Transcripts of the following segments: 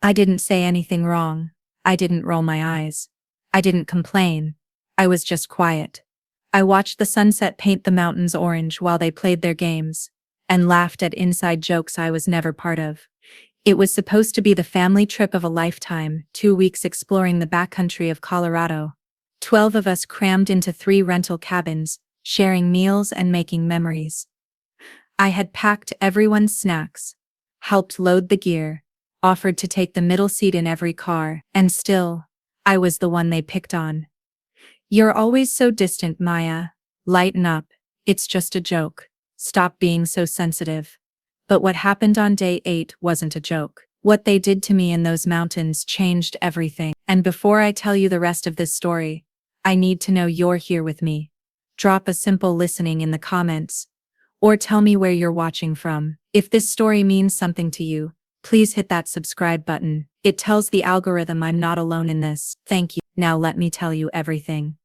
I didn't say anything wrong. I didn't roll my eyes. I didn't complain. I was just quiet. I watched the sunset paint the mountains orange while they played their games, and laughed at inside jokes I was never part of. It was supposed to be the family trip of a lifetime, 2 weeks exploring the backcountry of Colorado. 12 of us crammed into 3 rental cabins, sharing meals and making memories. I had packed everyone's snacks, helped load the gear, offered to take the middle seat in every car, and still, I was the one they picked on. "You're always so distant, Maya. Lighten up, it's just a joke. Stop being so sensitive." But what happened on day 8 wasn't a joke. What they did to me in those mountains changed everything. And before I tell you the rest of this story, I need to know you're here with me. Drop a simple listening in the comments, or tell me where you're watching from. If this story means something to you, please hit that subscribe button. It tells the algorithm I'm not alone in this. Thank you. Now let me tell you everything.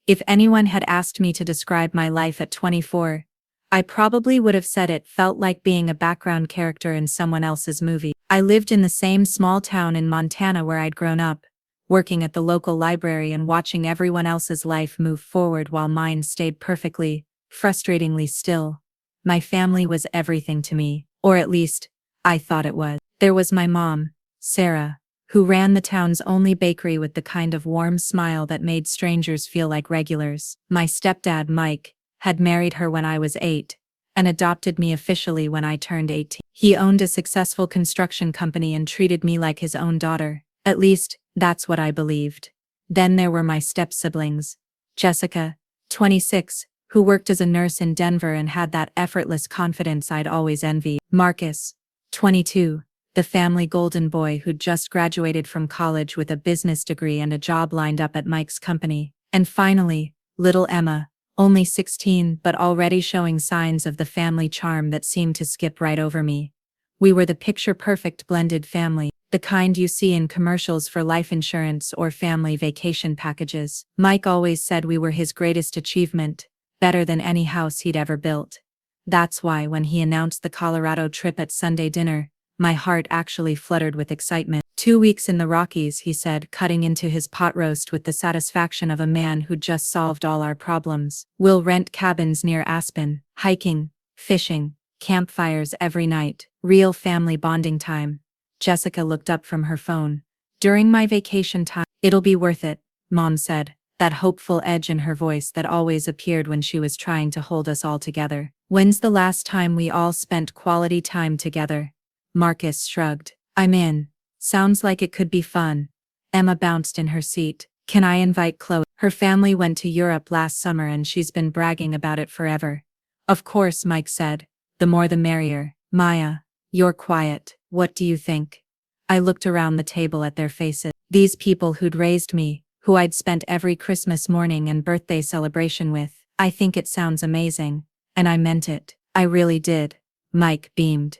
If anyone had asked me to describe my life at 24, I probably would have said it felt like being a background character in someone else's movie. I lived in the same small town in Montana where I'd grown up, working at the local library and watching everyone else's life move forward while mine stayed perfectly, frustratingly still. My family was everything to me, or at least, I thought it was. There was my mom, Sarah, who ran the town's only bakery with the kind of warm smile that made strangers feel like regulars. My stepdad, Mike, had married her when I was 8, and adopted me officially when I turned 18. He owned a successful construction company and treated me like his own daughter. At least, that's what I believed. Then there were my step-siblings. Jessica, 26, who worked as a nurse in Denver and had that effortless confidence I'd always envied. Marcus, 22, the family golden boy who'd just graduated from college with a business degree and a job lined up at Mike's company. And finally, little Emma, only 16 but already showing signs of the family charm that seemed to skip right over me. We were the picture-perfect blended family, the kind you see in commercials for life insurance or family vacation packages. Mike always said we were his greatest achievement, better than any house he'd ever built. That's why when he announced the Colorado trip at Sunday dinner, my heart actually fluttered with excitement. 2 weeks in the Rockies, he said, cutting into his pot roast with the satisfaction of a man who'd just solved all our problems. We'll rent cabins near Aspen, hiking, fishing, campfires every night, real family bonding time. Jessica looked up from her phone. During my vacation time, it'll be worth it, Mom said, that hopeful edge in her voice that always appeared when she was trying to hold us all together. When's the last time we all spent quality time together? Marcus shrugged. I'm in. Sounds like it could be fun. Emma bounced in her seat. Can I invite Chloe? Her family went to Europe last summer and she's been bragging about it forever. Of course, Mike said. The more the merrier. Maya, you're quiet. What do you think? I looked around the table at their faces. These people who'd raised me, who I'd spent every Christmas morning and birthday celebration with. I think it sounds amazing. And I meant it. I really did. Mike beamed.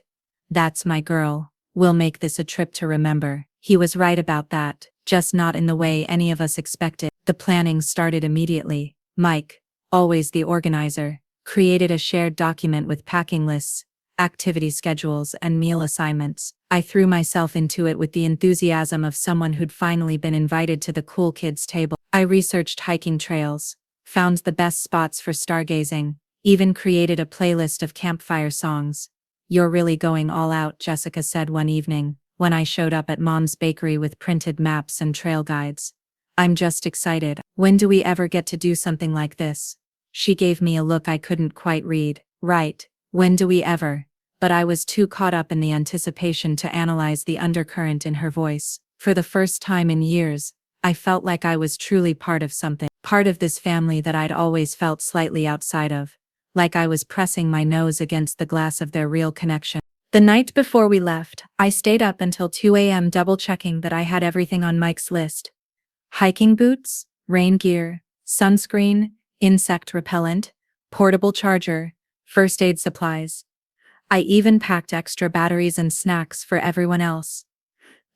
That's my girl. We'll make this a trip to remember. He was right about that, just not in the way any of us expected. The planning started immediately. Mike, always the organizer, created a shared document with packing lists, activity schedules, and meal assignments. I threw myself into it with the enthusiasm of someone who'd finally been invited to the cool kids' table. I researched hiking trails, found the best spots for stargazing, even created a playlist of campfire songs. You're really going all out, Jessica said one evening, when I showed up at Mom's bakery with printed maps and trail guides. I'm just excited. When do we ever get to do something like this? She gave me a look I couldn't quite read. Right, when do we ever? But I was too caught up in the anticipation to analyze the undercurrent in her voice. For the first time in years, I felt like I was truly part of something, part of this family that I'd always felt slightly outside of. Like I was pressing my nose against the glass of their real connection. The night before we left, I stayed up until 2 a.m. double-checking that I had everything on Mike's list. Hiking boots, rain gear, sunscreen, insect repellent, portable charger, first aid supplies. I even packed extra batteries and snacks for everyone else.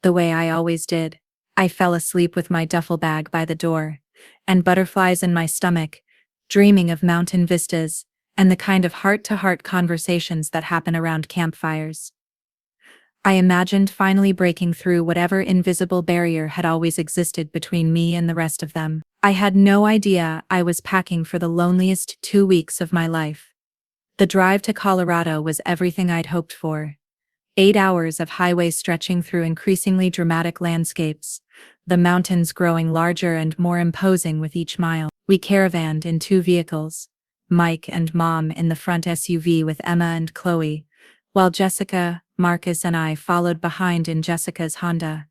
The way I always did. I fell asleep with my duffel bag by the door, and butterflies in my stomach, dreaming of mountain vistas, and the kind of heart-to-heart conversations that happen around campfires. I imagined finally breaking through whatever invisible barrier had always existed between me and the rest of them. I had no idea I was packing for the loneliest 2 weeks of my life. The drive to Colorado was everything I'd hoped for. 8 hours of highway stretching through increasingly dramatic landscapes, the mountains growing larger and more imposing with each mile. We caravanned in 2 vehicles, Mike and Mom in the front SUV with Emma and Chloe, while Jessica, Marcus and I followed behind in Jessica's Honda.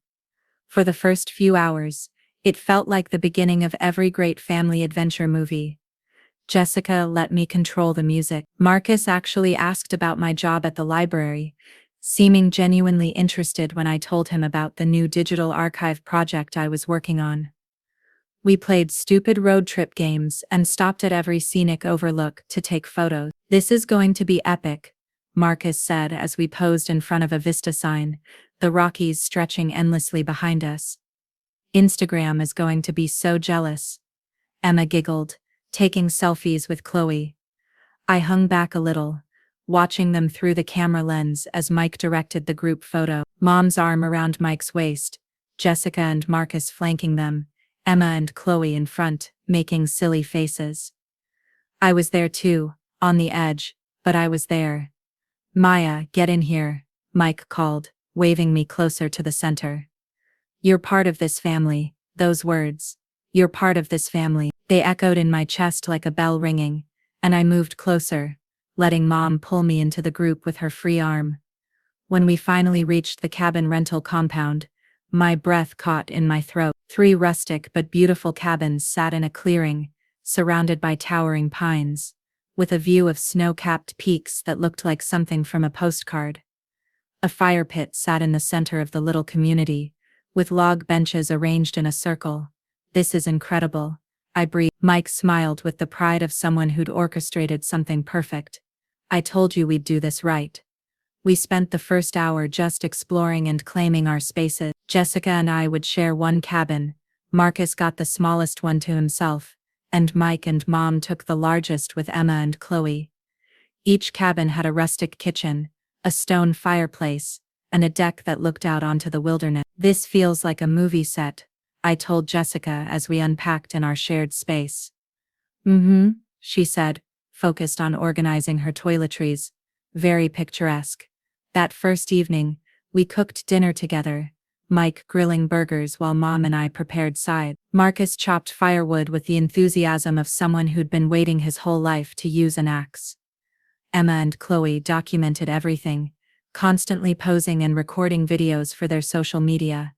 For the first few hours, it felt like the beginning of every great family adventure movie. Jessica let me control the music. Marcus actually asked about my job at the library, seeming genuinely interested when I told him about the new digital archive project I was working on. We played stupid road trip games and stopped at every scenic overlook to take photos. "This is going to be epic," Marcus said as we posed in front of a Vista sign, the Rockies stretching endlessly behind us. "Instagram is going to be so jealous." Emma giggled, taking selfies with Chloe. I hung back a little, watching them through the camera lens as Mike directed the group photo. Mom's arm around Mike's waist, Jessica and Marcus flanking them, Emma and Chloe in front, making silly faces. I was there too, on the edge, but I was there. "Maya, get in here," Mike called, waving me closer to the center. "You're part of this family," those words. "You're part of this family." They echoed in my chest like a bell ringing, and I moved closer, letting Mom pull me into the group with her free arm. When we finally reached the cabin rental compound, my breath caught in my throat. 3 rustic but beautiful cabins sat in a clearing, surrounded by towering pines, with a view of snow-capped peaks that looked like something from a postcard. A fire pit sat in the center of the little community, with log benches arranged in a circle. "This is incredible," I breathed. Mike smiled with the pride of someone who'd orchestrated something perfect. "I told you we'd do this right." We spent the first hour just exploring and claiming our spaces. Jessica and I would share one cabin, Marcus got the smallest one to himself, and Mike and Mom took the largest with Emma and Chloe. Each cabin had a rustic kitchen, a stone fireplace, and a deck that looked out onto the wilderness. "This feels like a movie set," I told Jessica as we unpacked in our shared space. "Mm-hmm," she said, focused on organizing her toiletries. "Very picturesque." That first evening, we cooked dinner together, Mike grilling burgers while Mom and I prepared sides. Marcus chopped firewood with the enthusiasm of someone who'd been waiting his whole life to use an axe. Emma and Chloe documented everything, constantly posing and recording videos for their social media.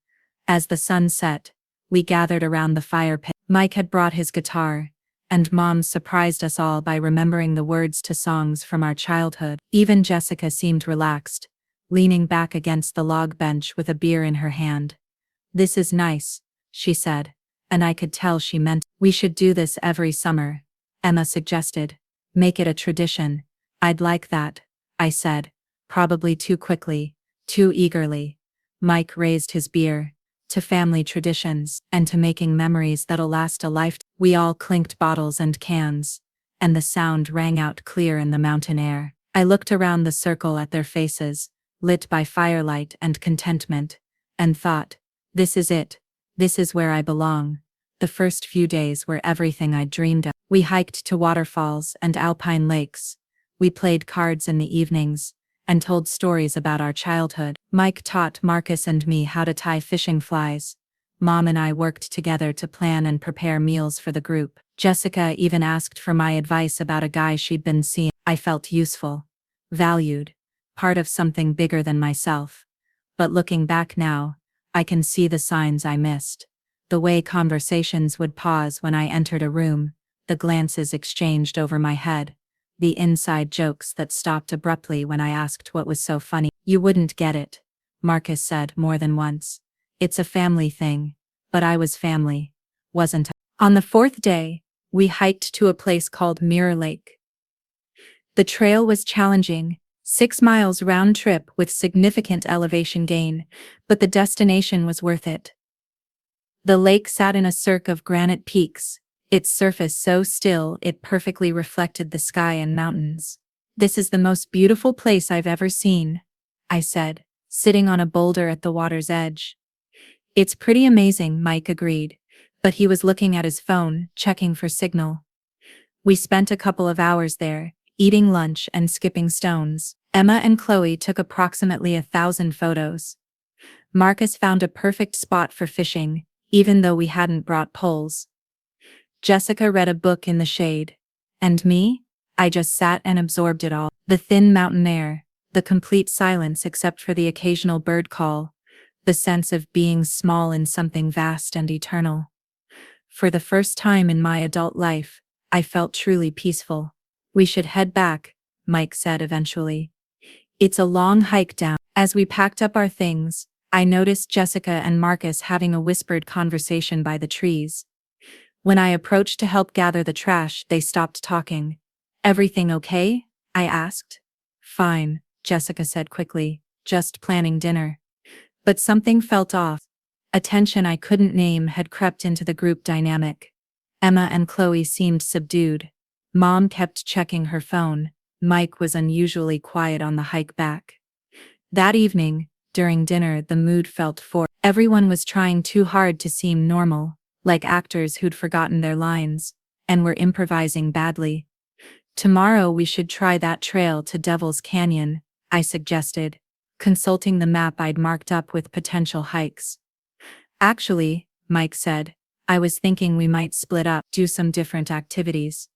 As the sun set, we gathered around the fire pit. Mike had brought his guitar, and Mom surprised us all by remembering the words to songs from our childhood. Even Jessica seemed relaxed, leaning back against the log bench with a beer in her hand. "This is nice," she said, and I could tell she meant it. "We should do this every summer," Emma suggested. "Make it a tradition." "I'd like that," I said, probably too quickly, too eagerly. Mike raised his beer. "To family traditions, and to making memories that'll last a lifetime." We all clinked bottles and cans, and the sound rang out clear in the mountain air. I looked around the circle at their faces, lit by firelight and contentment, and thought, this is it. This is where I belong. The first few days were everything I'd dreamed of. We hiked to waterfalls and alpine lakes. We played cards in the evenings, and told stories about our childhood. Mike taught Marcus and me how to tie fishing flies. Mom and I worked together to plan and prepare meals for the group. Jessica even asked for my advice about a guy she'd been seeing. I felt useful, valued, part of something bigger than myself. But looking back now, I can see the signs I missed. The way conversations would pause when I entered a room, the glances exchanged over my head, the inside jokes that stopped abruptly when I asked what was so funny. "You wouldn't get it," Marcus said more than once. "It's a family thing." But I was family, wasn't I? On the 4th day, we hiked to a place called Mirror Lake. The trail was challenging, 6 miles round trip with significant elevation gain, but the destination was worth it. The lake sat in a cirque of granite peaks, its surface so still it perfectly reflected the sky and mountains. "This is the most beautiful place I've ever seen," I said, sitting on a boulder at the water's edge. It's pretty amazing, Mike agreed, but he was looking at his phone, checking for signal. We spent a couple of hours there, eating lunch and skipping stones. Emma and Chloe took approximately 1,000 photos. Marcus found a perfect spot for fishing, even though we hadn't brought poles. Jessica read a book in the shade. And me? I just sat and absorbed it all. The thin mountain air, the complete silence except for the occasional bird call, the sense of being small in something vast and eternal. For the first time in my adult life, I felt truly peaceful. We should head back, Mike said eventually. It's a long hike down. As we packed up our things, I noticed Jessica and Marcus having a whispered conversation by the trees. When I approached to help gather the trash, they stopped talking. Everything okay? I asked. Fine, Jessica said quickly, just planning dinner. But something felt off. A tension I couldn't name had crept into the group dynamic. Emma and Chloe seemed subdued. Mom kept checking her phone. Mike was unusually quiet on the hike back. That evening, during dinner, the mood felt forced. Everyone was trying too hard to seem normal, like actors who'd forgotten their lines, and were improvising badly. Tomorrow we should try that trail to Devil's Canyon, I suggested, consulting the map I'd marked up with potential hikes. Actually, Mike said, I was thinking we might split up, do some different activities.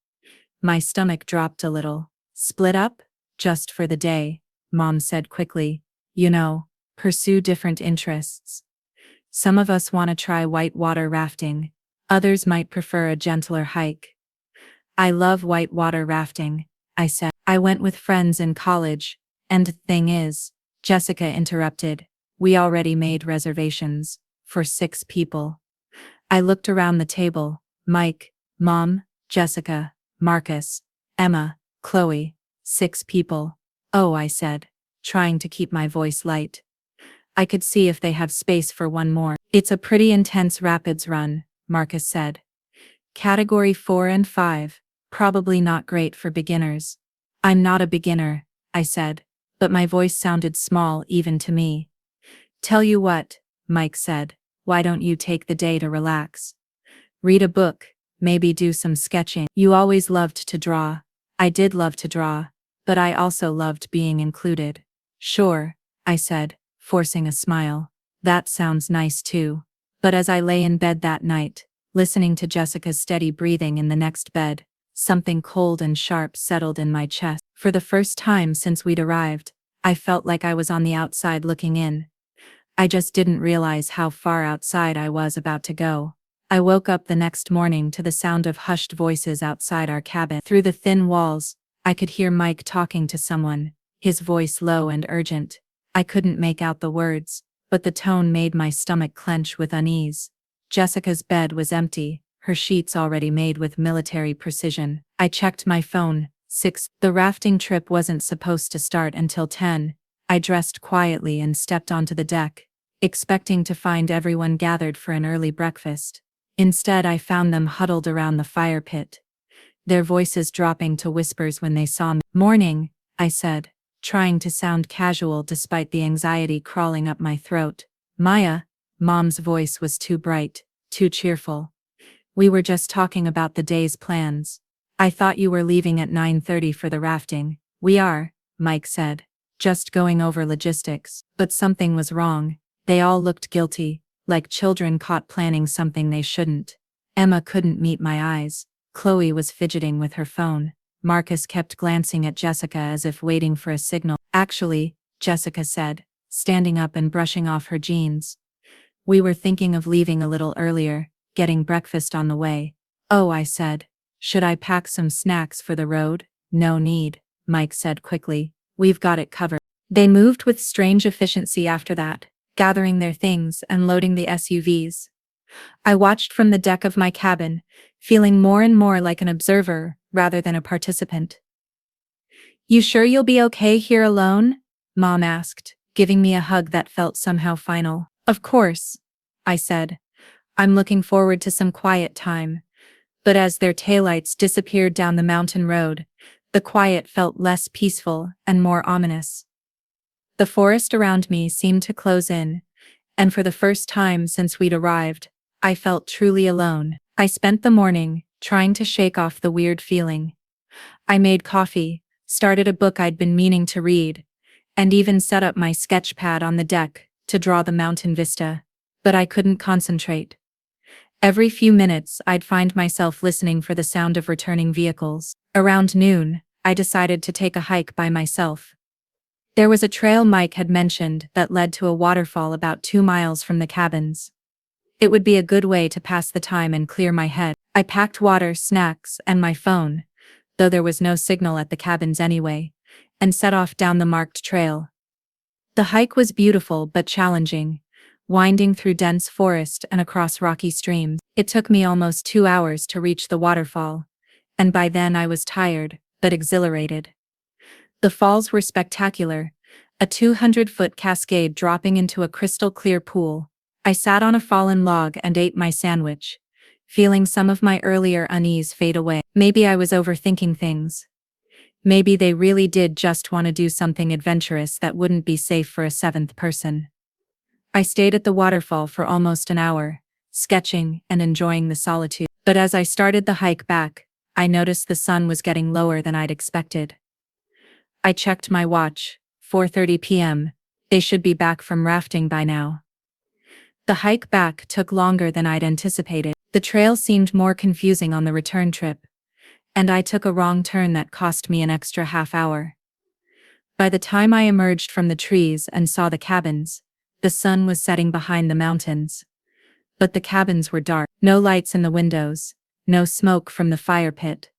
My stomach dropped a little. Split up? Just for the day, Mom said quickly. You know, pursue different interests. Some of us want to try whitewater rafting. Others might prefer a gentler hike. I love whitewater rafting, I said. I went with friends in college, and the thing is, Jessica interrupted, we already made reservations, for 6 people. I looked around the table, Mike, Mom, Jessica, Marcus, Emma, Chloe, 6 people. Oh, I said, trying to keep my voice light. I could see if they have space for one more. It's a pretty intense rapids run, Marcus said. Category 4 and 5, probably not great for beginners. I'm not a beginner, I said, but my voice sounded small even to me. Tell you what, Mike said, why don't you take the day to relax? Read a book, maybe do some sketching. You always loved to draw. I did love to draw, but I also loved being included. Sure, I said, forcing a smile. That sounds nice too. But as I lay in bed that night, listening to Jessica's steady breathing in the next bed, something cold and sharp settled in my chest. For the first time since we'd arrived, I felt like I was on the outside looking in. I just didn't realize how far outside I was about to go. I woke up the next morning to the sound of hushed voices outside our cabin. Through the thin walls, I could hear Mike talking to someone, his voice low and urgent. I couldn't make out the words, but the tone made my stomach clench with unease. Jessica's bed was empty, her sheets already made with military precision. I checked my phone. 6. The rafting trip wasn't supposed to start until 10. I dressed quietly and stepped onto the deck, expecting to find everyone gathered for an early breakfast. Instead, I found them huddled around the fire pit, their voices dropping to whispers when they saw me. Morning, I said, trying to sound casual despite the anxiety crawling up my throat. Maya, Mom's voice was too bright, too cheerful. We were just talking about the day's plans. I thought you were leaving at 9:30 for the rafting. We are, Mike said, just going over logistics. But something was wrong. They all looked guilty, like children caught planning something they shouldn't. Emma couldn't meet my eyes. Chloe was fidgeting with her phone. Marcus kept glancing at Jessica as if waiting for a signal. Actually, Jessica said, standing up and brushing off her jeans. We were thinking of leaving a little earlier, getting breakfast on the way. Oh, I said. Should I pack some snacks for the road? No need, Mike said quickly. We've got it covered. They moved with strange efficiency after that, gathering their things and loading the SUVs. I watched from the deck of my cabin, feeling more and more like an observer rather than a participant. You sure you'll be okay here alone? Mom asked, giving me a hug that felt somehow final. Of course, I said. I'm looking forward to some quiet time. But as their taillights disappeared down the mountain road, the quiet felt less peaceful and more ominous. The forest around me seemed to close in, and for the first time since we'd arrived, I felt truly alone. I spent the morning trying to shake off the weird feeling. I made coffee, started a book I'd been meaning to read, and even set up my sketch pad on the deck to draw the mountain vista. But I couldn't concentrate. Every few minutes, I'd find myself listening for the sound of returning vehicles. Around noon, I decided to take a hike by myself. There was a trail Mike had mentioned that led to a waterfall about 2 miles from the cabins. It would be a good way to pass the time and clear my head. I packed water, snacks, and my phone, though there was no signal at the cabins anyway, and set off down the marked trail. The hike was beautiful but challenging, winding through dense forest and across rocky streams. It took me almost 2 hours to reach the waterfall, and by then I was tired, but exhilarated. The falls were spectacular, a 200-foot cascade dropping into a crystal-clear pool. I sat on a fallen log and ate my sandwich, feeling some of my earlier unease fade away. Maybe I was overthinking things. Maybe they really did just want to do something adventurous that wouldn't be safe for a seventh person. I stayed at the waterfall for almost an hour, sketching and enjoying the solitude. But as I started the hike back, I noticed the sun was getting lower than I'd expected. I checked my watch, 4:30 p.m. They should be back from rafting by now. The hike back took longer than I'd anticipated. The trail seemed more confusing on the return trip, and I took a wrong turn that cost me an extra half hour. By the time I emerged from the trees and saw the cabins, the sun was setting behind the mountains. But the cabins were dark. No lights in the windows, no smoke from the fire pit,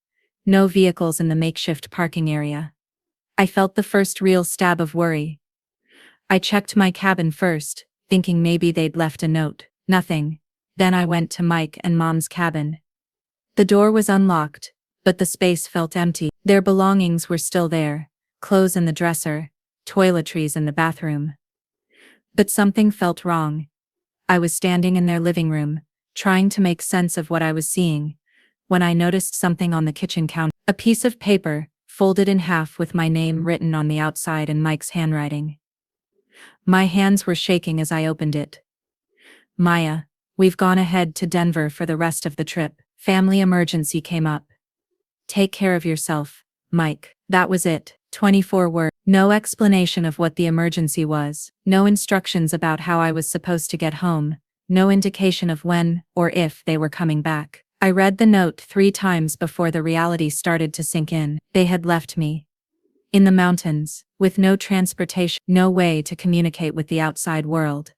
no vehicles in the makeshift parking area. I felt the first real stab of worry. I checked my cabin first, thinking maybe they'd left a note. Nothing. Then I went to Mike and Mom's cabin. The door was unlocked, but the space felt empty. Their belongings were still there, clothes in the dresser, toiletries in the bathroom. But something felt wrong. I was standing in their living room, trying to make sense of what I was seeing, when I noticed something on the kitchen counter. A piece of paper, folded in half with my name written on the outside in Mike's handwriting. My hands were shaking as I opened it. Maya, we've gone ahead to Denver for the rest of the trip. Family emergency came up. Take care of yourself, Mike. That was it. 24 words. No explanation of what the emergency was. No instructions about how I was supposed to get home. No indication of when or if they were coming back. I read the note 3 times before the reality started to sink in. They had left me in the mountains, with no transportation, no way to communicate with the outside world.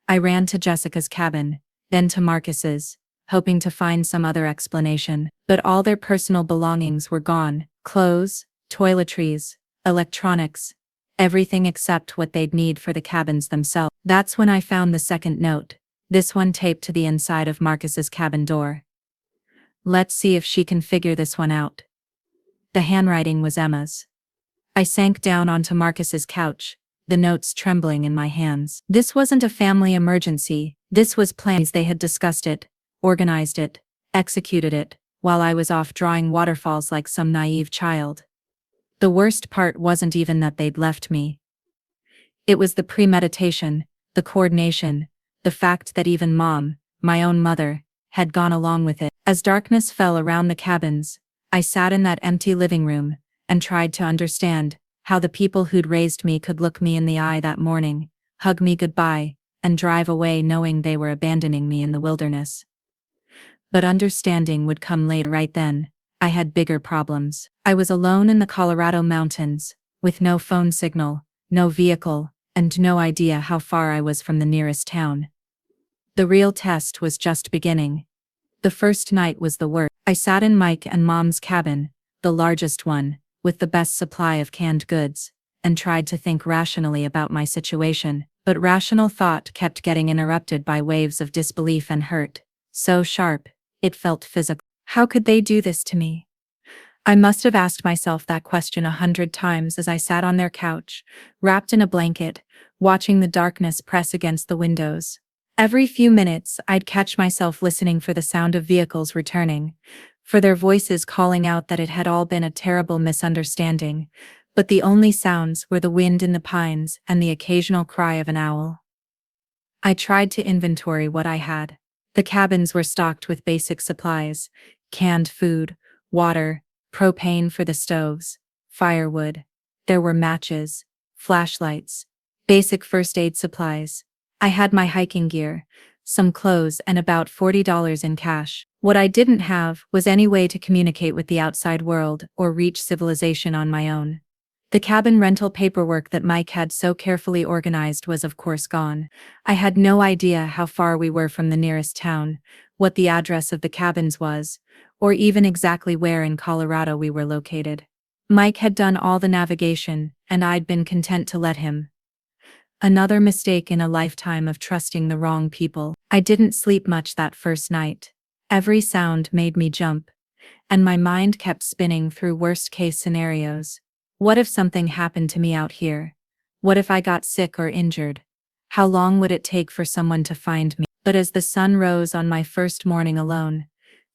I ran to Jessica's cabin, then to Marcus's, hoping to find some other explanation. But all their personal belongings were gone. Clothes, toiletries, electronics, everything except what they'd need for the cabins themselves. That's when I found the second note, this one taped to the inside of Marcus's cabin door. Let's see if she can figure this one out. The handwriting was Emma's. I sank down onto Marcus's couch, the notes trembling in my hands. This wasn't a family emergency, this was plans. They had discussed it, organized it, executed it, while I was off drawing waterfalls like some naive child. The worst part wasn't even that they'd left me. It was the premeditation, the coordination, the fact that even Mom, my own mother, had gone along with it. As darkness fell around the cabins, I sat in that empty living room and tried to understand how the people who'd raised me could look me in the eye that morning, hug me goodbye, and drive away knowing they were abandoning me in the wilderness. But understanding would come later. Right then, I had bigger problems. I was alone in the Colorado mountains, with no phone signal, no vehicle, and no idea how far I was from the nearest town. The real test was just beginning. The first night was the worst. I sat in Mike and Mom's cabin, the largest one, with the best supply of canned goods, and tried to think rationally about my situation. But rational thought kept getting interrupted by waves of disbelief and hurt, so sharp, it felt physical. How could they do this to me? I must have asked myself that question 100 times as I sat on their couch, wrapped in a blanket, watching the darkness press against the windows. Every few minutes, I'd catch myself listening for the sound of vehicles returning, for their voices calling out that it had all been a terrible misunderstanding, but the only sounds were the wind in the pines and the occasional cry of an owl. I tried to inventory what I had. The cabins were stocked with basic supplies: canned food, water, propane for the stoves, firewood. There were matches, flashlights, basic first aid supplies. I had my hiking gear, some clothes, and about $40 in cash. What I didn't have was any way to communicate with the outside world or reach civilization on my own. The cabin rental paperwork that Mike had so carefully organized was of course gone. I had no idea how far we were from the nearest town, what the address of the cabins was, or even exactly where in Colorado we were located. Mike had done all the navigation, and I'd been content to let him. Another mistake in a lifetime of trusting the wrong people. I didn't sleep much that first night. Every sound made me jump, and my mind kept spinning through worst-case scenarios. What if something happened to me out here? What if I got sick or injured? How long would it take for someone to find me? But as the sun rose on my first morning alone,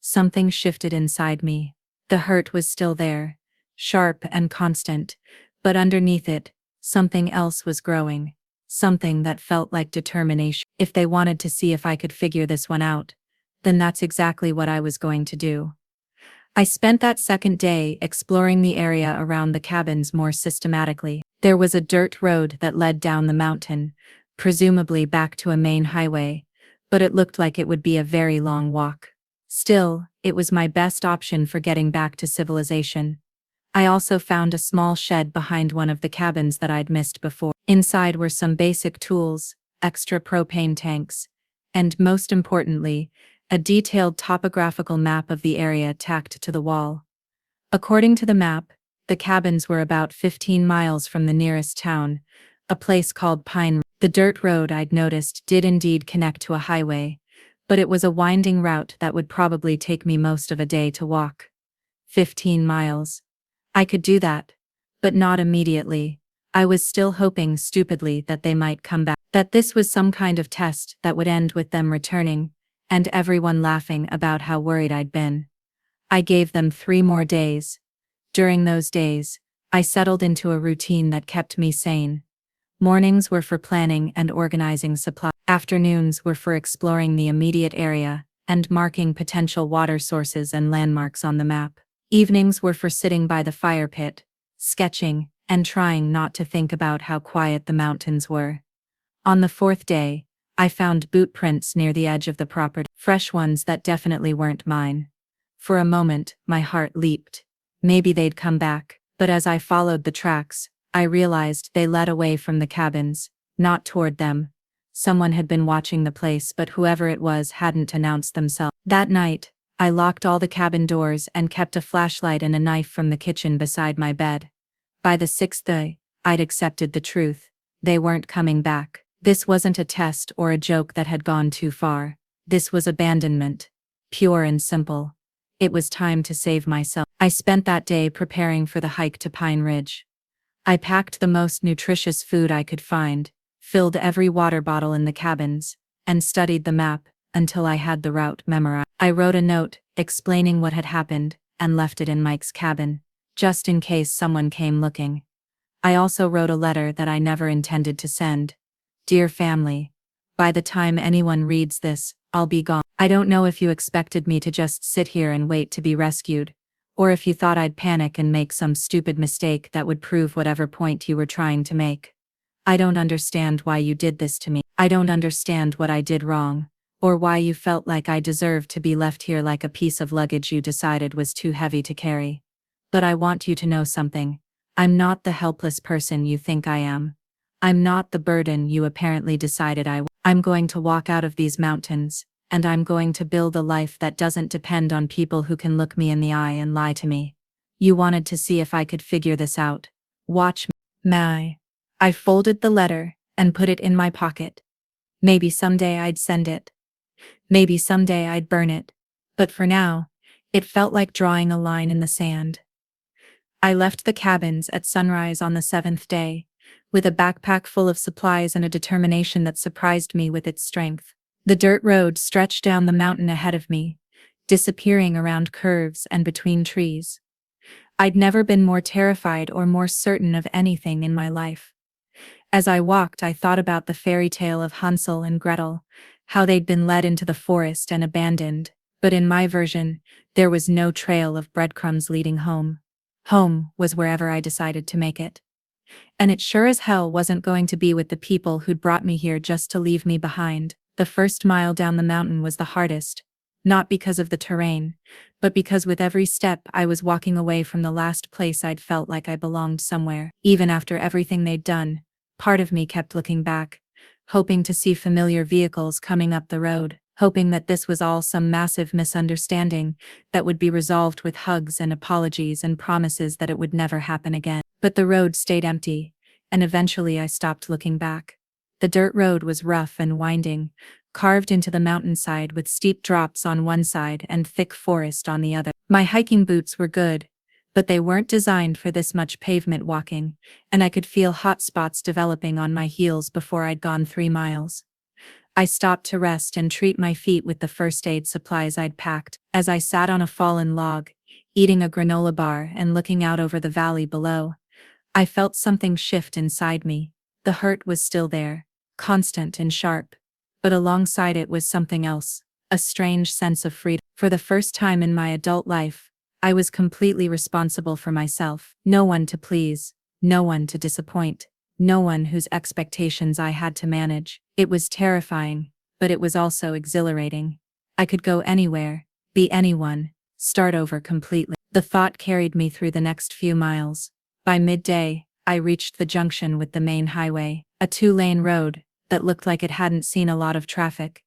something shifted inside me. The hurt was still there, sharp and constant, but underneath it, something else was growing. Something that felt like determination. If they wanted to see if I could figure this one out, then that's exactly what I was going to do. I spent that second day exploring the area around the cabins more systematically. There was a dirt road that led down the mountain, presumably back to a main highway, but it looked like it would be a very long walk. Still, it was my best option for getting back to civilization. I also found a small shed behind one of the cabins that I'd missed before. Inside were some basic tools, extra propane tanks, and most importantly, a detailed topographical map of the area tacked to the wall. According to the map, the cabins were about 15 miles from the nearest town, a place called Pine. The dirt road I'd noticed did indeed connect to a highway, but it was a winding route that would probably take me most of a day to walk. 15 miles. I could do that, but not immediately. I was still hoping stupidly that they might come back, that this was some kind of test that would end with them returning, and everyone laughing about how worried I'd been. I gave them 3 more days. During those days, I settled into a routine that kept me sane. Mornings were for planning and organizing supplies. Afternoons were for exploring the immediate area and marking potential water sources and landmarks on the map. Evenings were for sitting by the fire pit, sketching, and trying not to think about how quiet the mountains were. On the 4th day, I found boot prints near the edge of the property, fresh ones that definitely weren't mine. For a moment, my heart leaped. Maybe they'd come back, but as I followed the tracks, I realized they led away from the cabins, not toward them. Someone had been watching the place, but whoever it was hadn't announced themselves. That night, I locked all the cabin doors and kept a flashlight and a knife from the kitchen beside my bed. By the 6th day, I'd accepted the truth. They weren't coming back. This wasn't a test or a joke that had gone too far. This was abandonment. Pure and simple. It was time to save myself. I spent that day preparing for the hike to Pine Ridge. I packed the most nutritious food I could find, filled every water bottle in the cabins, and studied the map until I had the route memorized. I wrote a note explaining what had happened and left it in Mike's cabin, just in case someone came looking. I also wrote a letter that I never intended to send. Dear family, by the time anyone reads this, I'll be gone. I don't know if you expected me to just sit here and wait to be rescued, or if you thought I'd panic and make some stupid mistake that would prove whatever point you were trying to make. I don't understand why you did this to me. I don't understand what I did wrong, or why you felt like I deserved to be left here like a piece of luggage you decided was too heavy to carry. But I want you to know something. I'm not the helpless person you think I am. I'm not the burden you apparently decided I was. I'm going to walk out of these mountains, and I'm going to build a life that doesn't depend on people who can look me in the eye and lie to me. You wanted to see if I could figure this out. Watch me. I folded the letter and put it in my pocket. Maybe someday I'd send it. Maybe someday I'd burn it. But for now, it felt like drawing a line in the sand. I left the cabins at sunrise on the 7th day, with a backpack full of supplies and a determination that surprised me with its strength. The dirt road stretched down the mountain ahead of me, disappearing around curves and between trees. I'd never been more terrified or more certain of anything in my life. As I walked, I thought about the fairy tale of Hansel and Gretel, how they'd been led into the forest and abandoned, but in my version, there was no trail of breadcrumbs leading home. Home was wherever I decided to make it. And it sure as hell wasn't going to be with the people who'd brought me here just to leave me behind. The first mile down the mountain was the hardest, not because of the terrain, but because with every step I was walking away from the last place I'd felt like I belonged somewhere. Even after everything they'd done, part of me kept looking back, hoping to see familiar vehicles coming up the road, hoping that this was all some massive misunderstanding that would be resolved with hugs and apologies and promises that it would never happen again. But the road stayed empty, and eventually I stopped looking back. The dirt road was rough and winding, carved into the mountainside with steep drops on one side and thick forest on the other. My hiking boots were good, but they weren't designed for this much pavement walking, and I could feel hot spots developing on my heels before I'd gone 3 miles. I stopped to rest and treat my feet with the first aid supplies I'd packed. As I sat on a fallen log, eating a granola bar and looking out over the valley below, I felt something shift inside me. The hurt was still there, constant and sharp, but alongside it was something else, a strange sense of freedom. For the first time in my adult life, I was completely responsible for myself. No one to please, no one to disappoint, no one whose expectations I had to manage. It was terrifying, but it was also exhilarating. I could go anywhere, be anyone, start over completely. The thought carried me through the next few miles. By midday, I reached the junction with the main highway, a 2-lane road that looked like it hadn't seen a lot of traffic,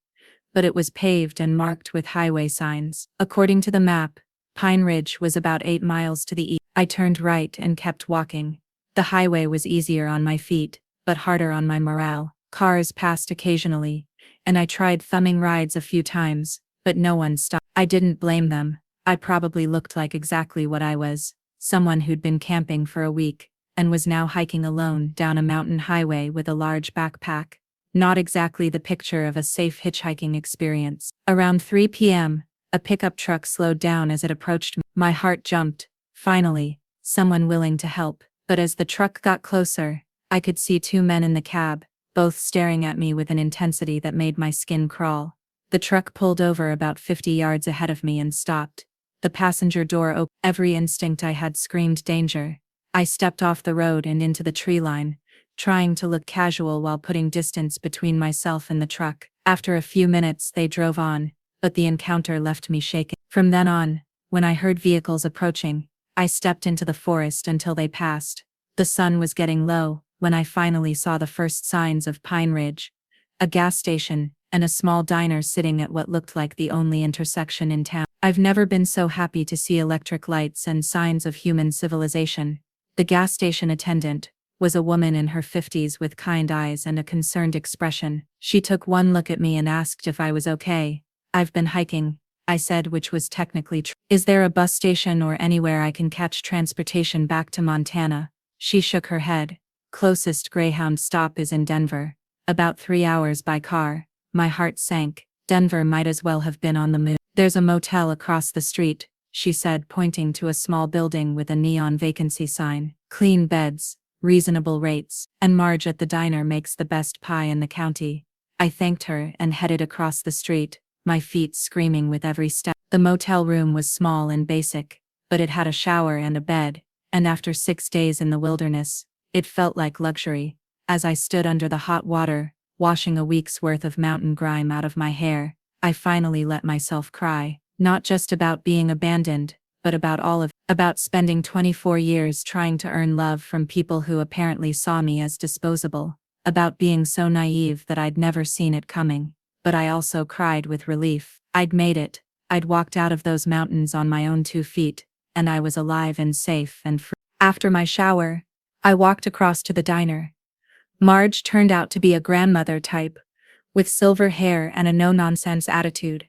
but it was paved and marked with highway signs. According to the map, Pine Ridge was about 8 miles to the east. I turned right and kept walking. The highway was easier on my feet, but harder on my morale. Cars passed occasionally, and I tried thumbing rides a few times, but no one stopped. I didn't blame them. I probably looked like exactly what I was, someone who'd been camping for a week, and was now hiking alone down a mountain highway with a large backpack. Not exactly the picture of a safe hitchhiking experience. Around 3 p.m., a pickup truck slowed down as it approached me. My heart jumped. Finally, someone willing to help. But as the truck got closer, I could see 2 men in the cab, both staring at me with an intensity that made my skin crawl. The truck pulled over about 50 yards ahead of me and stopped. The passenger door opened. Every instinct I had screamed danger. I stepped off the road and into the tree line, trying to look casual while putting distance between myself and the truck. After a few minutes they drove on, but the encounter left me shaken. From then on, when I heard vehicles approaching, I stepped into the forest until they passed. The sun was getting low when I finally saw the first signs of Pine Ridge, a gas station, and a small diner sitting at what looked like the only intersection in town. I've never been so happy to see electric lights and signs of human civilization. The gas station attendant was a woman in her 50s with kind eyes and a concerned expression. She took one look at me and asked if I was okay. "I've been hiking," I said, which was technically true. "Is there a bus station or anywhere I can catch transportation back to Montana?" She shook her head. "Closest Greyhound stop is in Denver. About 3 hours by car." My heart sank. Denver might as well have been on the moon. "There's a motel across the street," she said, pointing to a small building with a neon vacancy sign. "Clean beds, reasonable rates, and Marge at the diner makes the best pie in the county." I thanked her and headed across the street, my feet screaming with every step. The motel room was small and basic, but it had a shower and a bed, and after 6 days in the wilderness, it felt like luxury. As I stood under the hot water, washing a week's worth of mountain grime out of my hair, I finally let myself cry. Not just about being abandoned, but about spending 24 years trying to earn love from people who apparently saw me as disposable, about being so naive that I'd never seen it coming. But I also cried with relief. I'd made it. I'd walked out of those mountains on my own 2 feet, and I was alive and safe and free. After my shower, I walked across to the diner. Marge turned out to be a grandmother type, with silver hair and a no-nonsense attitude.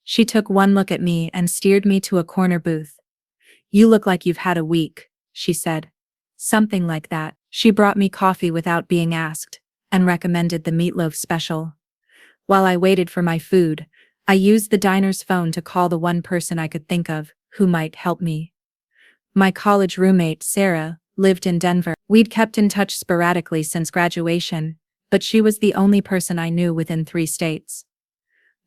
She took one look at me and steered me to a corner booth. "You look like you've had a week," she said. Something like that. She brought me coffee without being asked, and recommended the meatloaf special. While I waited for my food, I used the diner's phone to call the one person I could think of who might help me. My college roommate, Sarah, lived in Denver. We'd kept in touch sporadically since graduation, but she was the only person I knew within 3 states.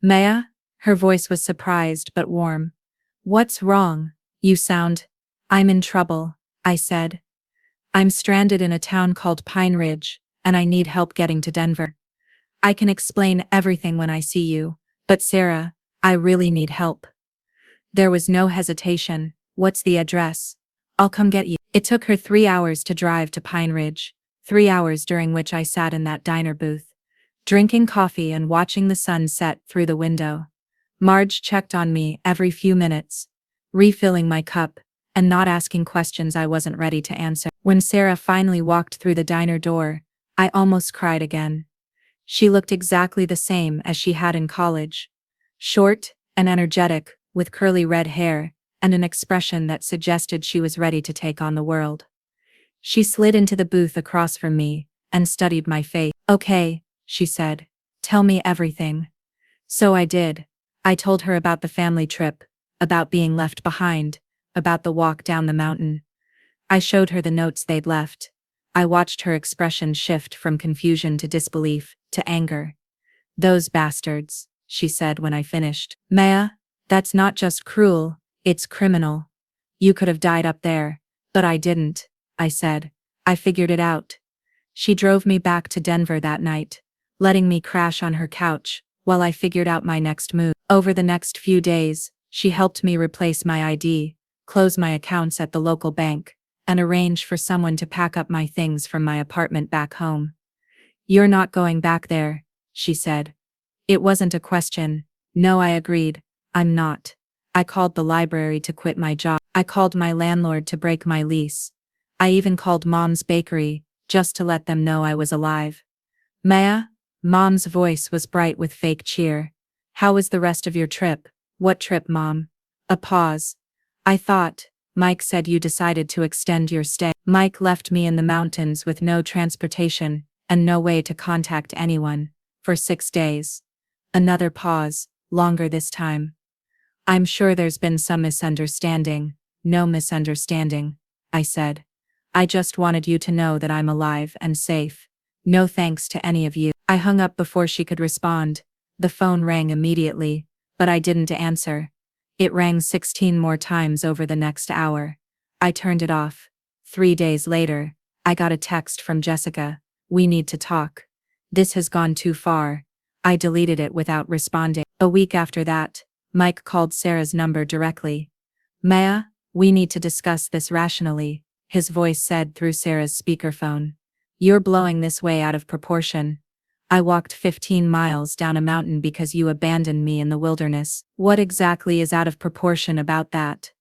Maya? Her voice was surprised but warm. What's wrong? You sound… I'm in trouble, I said. I'm stranded in a town called Pine Ridge, and I need help getting to Denver. I can explain everything when I see you, but Sarah, I really need help. There was no hesitation. What's the address? I'll come get you. It took her 3 hours to drive to Pine Ridge, 3 hours during which I sat in that diner booth, drinking coffee and watching the sun set through the window. Marge checked on me every few minutes, refilling my cup and not asking questions I wasn't ready to answer. When Sarah finally walked through the diner door, I almost cried again. She looked exactly the same as she had in college. Short and energetic, with curly red hair and an expression that suggested she was ready to take on the world. She slid into the booth across from me and studied my face. Okay, she said. Tell me everything. So I did. I told her about the family trip, about being left behind, about the walk down the mountain. I showed her the notes they'd left. I watched her expression shift from confusion to disbelief, to anger. Those bastards, she said when I finished. Maya, that's not just cruel, it's criminal. You could have died up there, but I didn't, I said. I figured it out. She drove me back to Denver that night, letting me crash on her couch while I figured out my next move. Over the next few days, she helped me replace my ID, close my accounts at the local bank, and arrange for someone to pack up my things from my apartment back home. You're not going back there, she said. It wasn't a question. No, I agreed. I'm not. I called the library to quit my job. I called my landlord to break my lease. I even called Mom's bakery, just to let them know I was alive. Maya? Mom's voice was bright with fake cheer. How was the rest of your trip? What trip, Mom? A pause. I thought, Mike said you decided to extend your stay. Mike left me in the mountains with no transportation and no way to contact anyone, for 6 days. Another pause, longer this time. I'm sure there's been some misunderstanding. No misunderstanding, I said. I just wanted you to know that I'm alive and safe. No thanks to any of you. I hung up before she could respond. The phone rang immediately, but I didn't answer. It rang 16 more times over the next hour. I turned it off. 3 days later, I got a text from Jessica. We need to talk. This has gone too far. I deleted it without responding. A week after that, Mike called Sarah's number directly. Maya, we need to discuss this rationally, his voice said through Sarah's speakerphone. You're blowing this way out of proportion. I walked 15 miles down a mountain because you abandoned me in the wilderness. What exactly is out of proportion about that?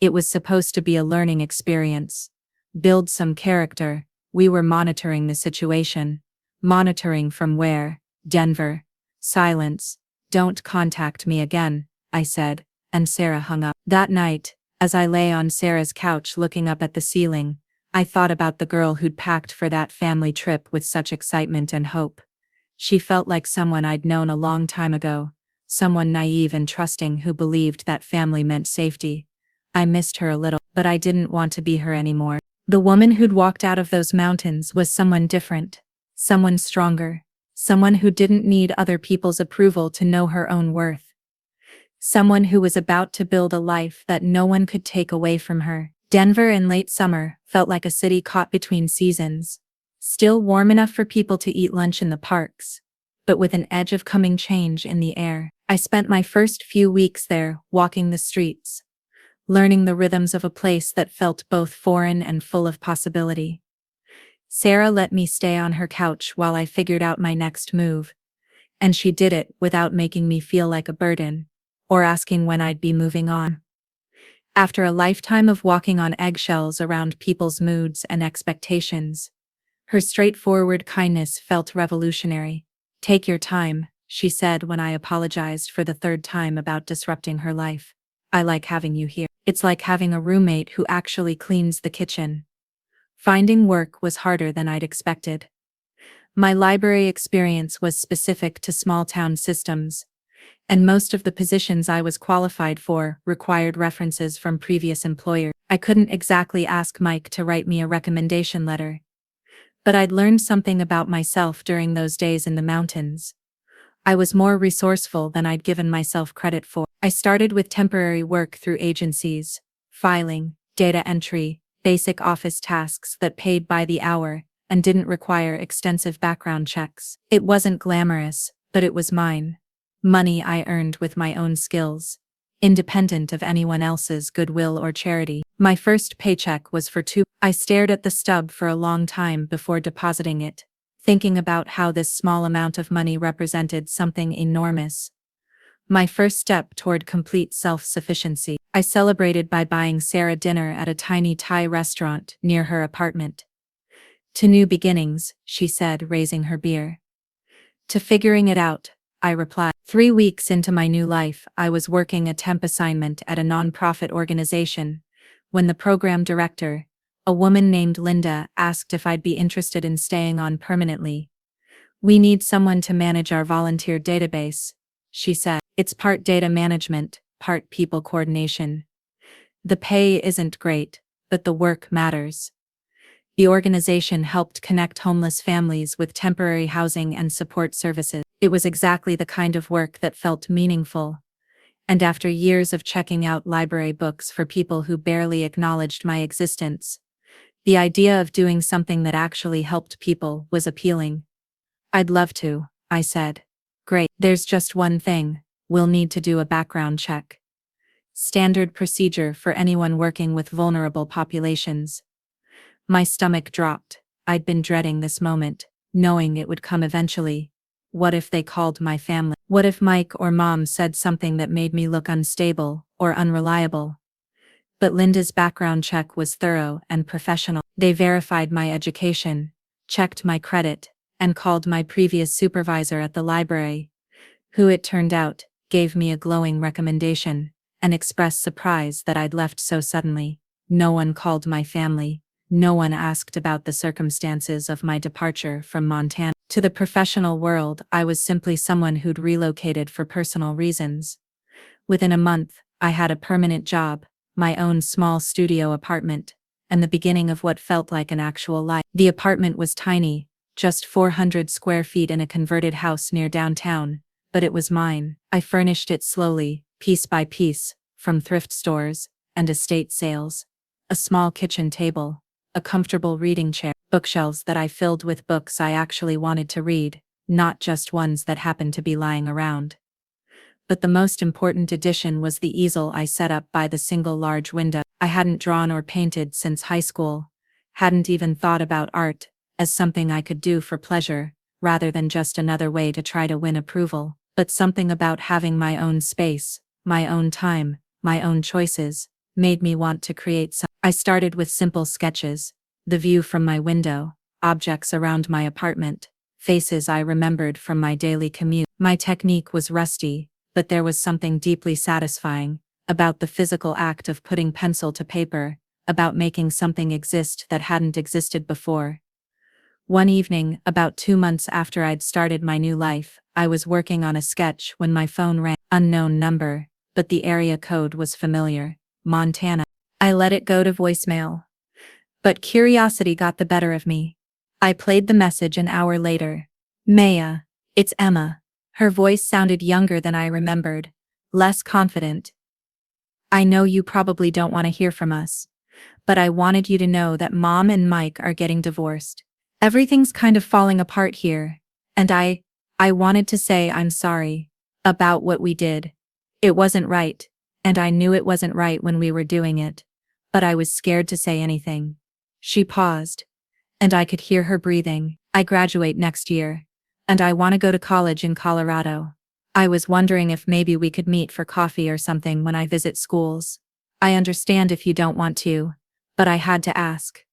It was supposed to be a learning experience. Build some character. We were monitoring the situation. Monitoring from where? Denver. Silence. Don't contact me again, I said, and Sarah hung up. That night, as I lay on Sarah's couch looking up at the ceiling, I thought about the girl who'd packed for that family trip with such excitement and hope. She felt like someone I'd known a long time ago, someone naive and trusting who believed that family meant safety. I missed her a little, but I didn't want to be her anymore. The woman who'd walked out of those mountains was someone different, someone stronger, someone who didn't need other people's approval to know her own worth. Someone who was about to build a life that no one could take away from her. Denver in late summer felt like a city caught between seasons. Still warm enough for people to eat lunch in the parks, but with an edge of coming change in the air. I spent my first few weeks there, walking the streets, learning the rhythms of a place that felt both foreign and full of possibility. Sarah let me stay on her couch while I figured out my next move, and she did it without making me feel like a burden, or asking when I'd be moving on. After a lifetime of walking on eggshells around people's moods and expectations, her straightforward kindness felt revolutionary. Take your time, she said when I apologized for the 3rd time about disrupting her life. I like having you here. It's like having a roommate who actually cleans the kitchen. Finding work was harder than I'd expected. My library experience was specific to small-town systems, And most of the positions I was qualified for required references from previous employers. I couldn't exactly ask Mike to write me a recommendation letter. But I'd learned something about myself during those days in the mountains. I was more resourceful than I'd given myself credit for. I started with temporary work through agencies, filing, data entry, basic office tasks that paid by the hour and didn't require extensive background checks. It wasn't glamorous, but it was mine. Money I earned with my own skills, independent of anyone else's goodwill or charity. My first paycheck was for $2. I stared at the stub for a long time before depositing it, thinking about how this small amount of money represented something enormous. My first step toward complete self-sufficiency. I celebrated by buying Sarah dinner at a tiny Thai restaurant near her apartment. To new beginnings, she said, raising her beer. To figuring it out, I replied. 3 weeks into my new life, I was working a temp assignment at a nonprofit organization when the program director, a woman named Linda, asked if I'd be interested in staying on permanently. "We need someone to manage our volunteer database," she said. "It's part data management, part people coordination. The pay isn't great, but the work matters." The organization helped connect homeless families with temporary housing and support services. It was exactly the kind of work that felt meaningful. And after years of checking out library books for people who barely acknowledged my existence, the idea of doing something that actually helped people was appealing. "I'd love to," I said. "Great. There's just one thing. We'll need to do a background check. Standard procedure for anyone working with vulnerable populations." My stomach dropped. I'd been dreading this moment, knowing it would come eventually. What if they called my family? What if Mike or Mom said something that made me look unstable or unreliable? But Linda's background check was thorough and professional. They verified my education, checked my credit, and called my previous supervisor at the library, who, it turned out, gave me a glowing recommendation and expressed surprise that I'd left so suddenly. No one called my family. No one asked about the circumstances of my departure from Montana. To the professional world, I was simply someone who'd relocated for personal reasons. Within a month, I had a permanent job, my own small studio apartment, and the beginning of what felt like an actual life. The apartment was tiny, just 400 square feet in a converted house near downtown, but it was mine. I furnished it slowly, piece by piece, from thrift stores and estate sales. A small kitchen table, a comfortable reading chair, bookshelves that I filled with books I actually wanted to read, not just ones that happened to be lying around. But the most important addition was the easel I set up by the single large window. I hadn't drawn or painted since high school, hadn't even thought about art as something I could do for pleasure, rather than just another way to try to win approval. But something about having my own space, my own time, my own choices, made me want to create some. I started with simple sketches, the view from my window, objects around my apartment, faces I remembered from my daily commute. My technique was rusty, but there was something deeply satisfying about the physical act of putting pencil to paper, about making something exist that hadn't existed before. One evening, about 2 months after I'd started my new life, I was working on a sketch when my phone rang. Unknown number, but the area code was familiar. Montana. I let it go to voicemail. But curiosity got the better of me. I played the message an hour later. "Maya, it's Emma." Her voice sounded younger than I remembered, less confident. "I know you probably don't want to hear from us, but I wanted you to know that Mom and Mike are getting divorced. Everything's kind of falling apart here, and I wanted to say I'm sorry about what we did. It wasn't right, and I knew it wasn't right when we were doing it, but I was scared to say anything." She paused, and I could hear her breathing. "I graduate next year, and I want to go to college in Colorado. I was wondering if maybe we could meet for coffee or something when I visit schools. I understand if you don't want to, but I had to ask."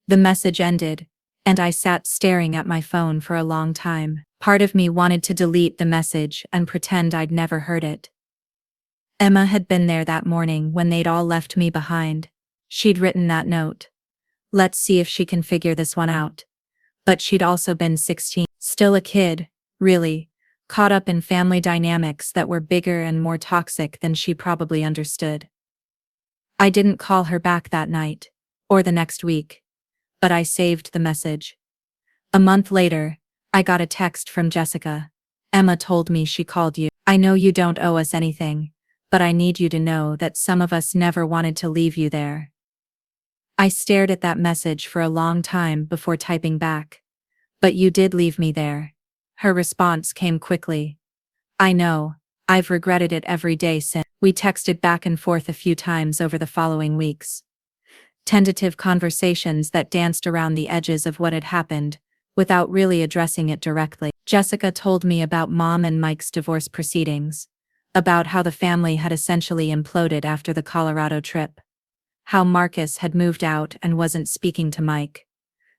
The message ended, and I sat staring at my phone for a long time. Part of me wanted to delete the message and pretend I'd never heard it. Emma had been there that morning when they'd all left me behind. She'd written that note. Let's see if she can figure this one out. But she'd also been 16, still a kid, really, caught up in family dynamics that were bigger and more toxic than she probably understood. I didn't call her back that night, or the next week, but I saved the message. A month later, I got a text from Jessica. Emma told me she called you. I know you don't owe us anything, but I need you to know that some of us never wanted to leave you there. I stared at that message for a long time before typing back. But you did leave me there. Her response came quickly. I know, I've regretted it every day since. We texted back and forth a few times over the following weeks. Tentative conversations that danced around the edges of what had happened, without really addressing it directly. Jessica told me about Mom and Mike's divorce proceedings, about how the family had essentially imploded after the Colorado trip, how Marcus had moved out and wasn't speaking to Mike,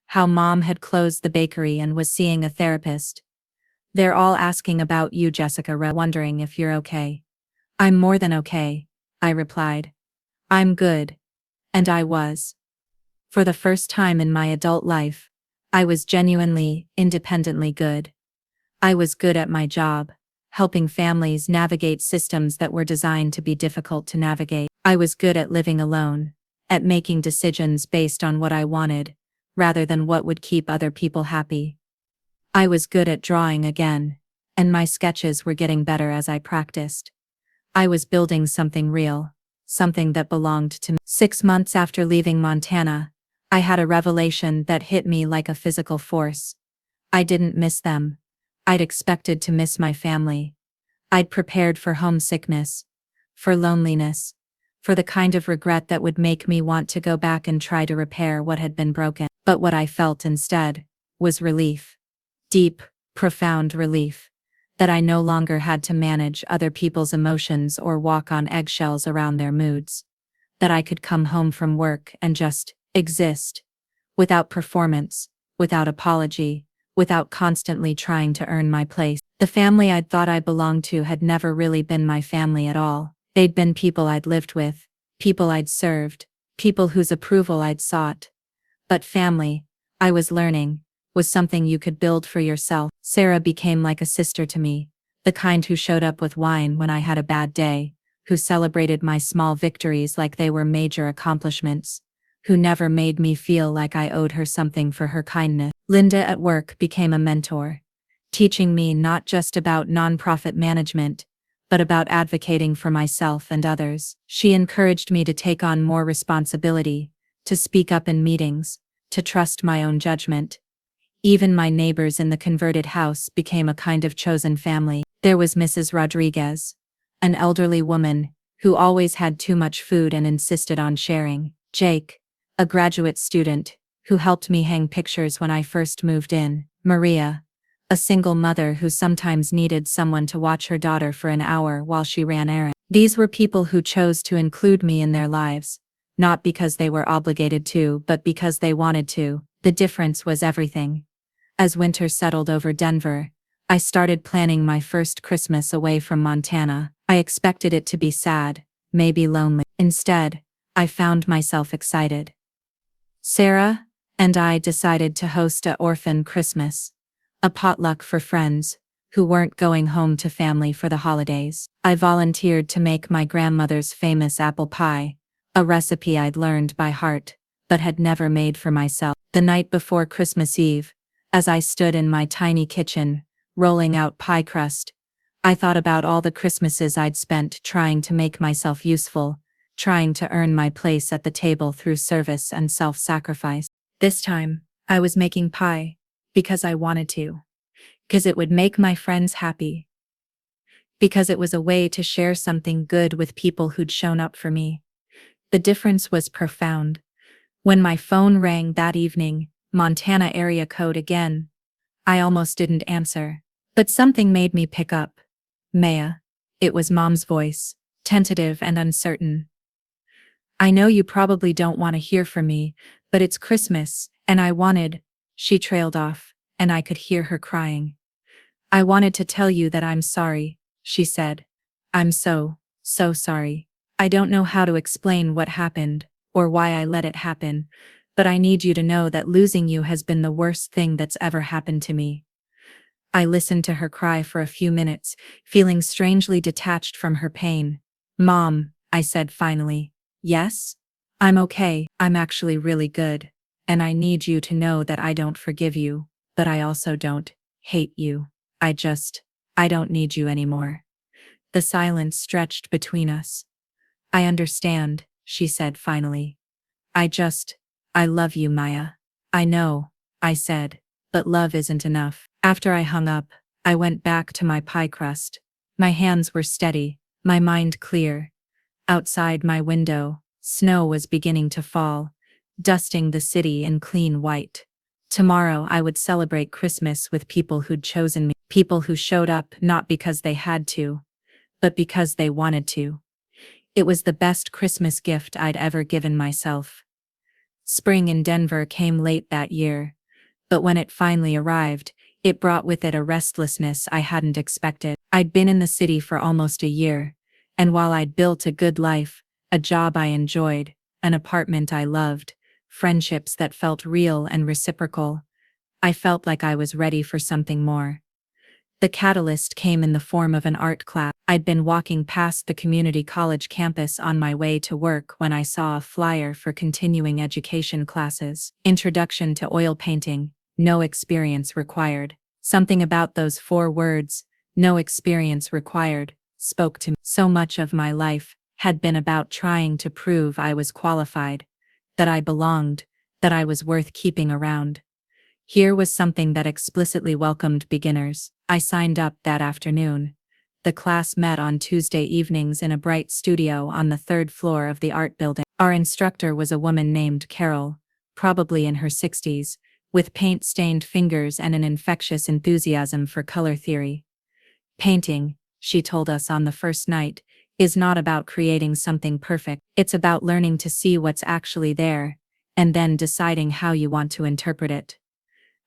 how Mom had closed the bakery and was seeing a therapist. They're all asking about you, Jessica, wondering if you're okay. I'm more than okay, I replied. I'm good. And I was. For the first time in my adult life, I was genuinely, independently good. I was good at my job, helping families navigate systems that were designed to be difficult to navigate. I was good at living alone, at making decisions based on what I wanted, rather than what would keep other people happy. I was good at drawing again, and my sketches were getting better as I practiced. I was building something real, something that belonged to me. 6 months after leaving Montana, I had a revelation that hit me like a physical force. I didn't miss them. I'd expected to miss my family. I'd prepared for homesickness, for loneliness, for the kind of regret that would make me want to go back and try to repair what had been broken. But what I felt instead was relief. Deep, profound relief. That I no longer had to manage other people's emotions or walk on eggshells around their moods. That I could come home from work and just exist. Without performance, without apology, without constantly trying to earn my place. The family I'd thought I belonged to had never really been my family at all. They'd been people I'd lived with, people I'd served, people whose approval I'd sought. But family, I was learning, was something you could build for yourself. Sarah became like a sister to me, the kind who showed up with wine when I had a bad day, who celebrated my small victories like they were major accomplishments, who never made me feel like I owed her something for her kindness. Linda at work became a mentor, teaching me not just about nonprofit management, but about advocating for myself and others. She encouraged me to take on more responsibility, to speak up in meetings, to trust my own judgment. Even my neighbors in the converted house became a kind of chosen family. There was Mrs. Rodriguez, an elderly woman who always had too much food and insisted on sharing. Jake, a graduate student who helped me hang pictures when I first moved in. Maria, a single mother who sometimes needed someone to watch her daughter for an hour while she ran errands. These were people who chose to include me in their lives, not because they were obligated to, but because they wanted to. The difference was everything. As winter settled over Denver, I started planning my first Christmas away from Montana. I expected it to be sad, maybe lonely. Instead, I found myself excited. Sarah and I decided to host a orphan Christmas, a potluck for friends who weren't going home to family for the holidays. I volunteered to make my grandmother's famous apple pie, a recipe I'd learned by heart, but had never made for myself. The night before Christmas Eve, as I stood in my tiny kitchen, rolling out pie crust, I thought about all the Christmases I'd spent trying to make myself useful, trying to earn my place at the table through service and self-sacrifice. This time, I was making pie, because I wanted to. Because it would make my friends happy. Because it was a way to share something good with people who'd shown up for me. The difference was profound. When my phone rang that evening, Montana area code again, I almost didn't answer. But something made me pick up. Maya. It was Mom's voice, tentative and uncertain. I know you probably don't want to hear from me, but it's Christmas, and I wanted, she trailed off, and I could hear her crying. I wanted to tell you that I'm sorry, she said. I'm so sorry. I don't know how to explain what happened, or why I let it happen, but I need you to know that losing you has been the worst thing that's ever happened to me. I listened to her cry for a few minutes, feeling strangely detached from her pain. Mom, I said finally. Yes? I'm okay, I'm actually really good. And I need you to know that I don't forgive you, but I also don't hate you. I don't need you anymore. The silence stretched between us. I understand, she said finally. I just, I love you, Maya. I know, I said, but love isn't enough. After I hung up, I went back to my pie crust. My hands were steady, my mind clear. Outside my window, snow was beginning to fall, dusting the city in clean white. Tomorrow I would celebrate Christmas with people who'd chosen me, people who showed up not because they had to, but because they wanted to. It was the best Christmas gift I'd ever given myself. Spring in Denver came late that year, but when it finally arrived, it brought with it a restlessness I hadn't expected. I'd been in the city for almost a year, and while I'd built a good life, a job I enjoyed, an apartment I loved, friendships that felt real and reciprocal, I felt like I was ready for something more. The catalyst came in the form of an art class. I'd been walking past the community college campus on my way to work when I saw a flyer for continuing education classes. Introduction to oil painting, no experience required. Something about those 4 words, no experience required, spoke to me. So much of my life had been about trying to prove I was qualified, that I belonged, that I was worth keeping around. Here was something that explicitly welcomed beginners. I signed up that afternoon. The class met on Tuesday evenings in a bright studio on the 3rd floor of the art building. Our instructor was a woman named Carol, probably in her 60s, with paint-stained fingers and an infectious enthusiasm for color theory. Painting, she told us on the first night, is not about creating something perfect. It's about learning to see what's actually there, and then deciding how you want to interpret it.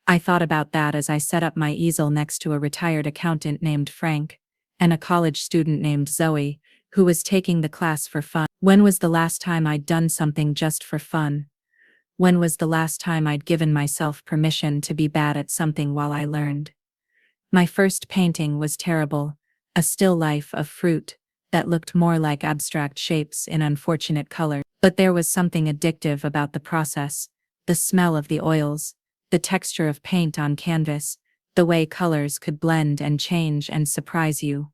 I thought about that as I set up my easel next to a retired accountant named Frank, and a college student named Zoe, who was taking the class for fun. When was the last time I'd done something just for fun? When was the last time I'd given myself permission to be bad at something while I learned? My first painting was terrible, a still life of fruit that looked more like abstract shapes in unfortunate color. But there was something addictive about the process, the smell of the oils, the texture of paint on canvas, the way colors could blend and change and surprise you.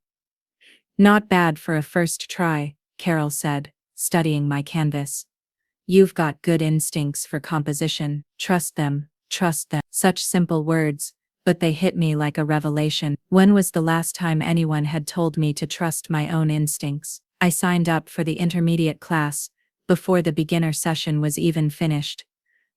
Not bad for a first try, Carol said, studying my canvas. You've got good instincts for composition. Trust them, trust them. Such simple words, but they hit me like a revelation. When was the last time anyone had told me to trust my own instincts? I signed up for the intermediate class, before the beginner session was even finished.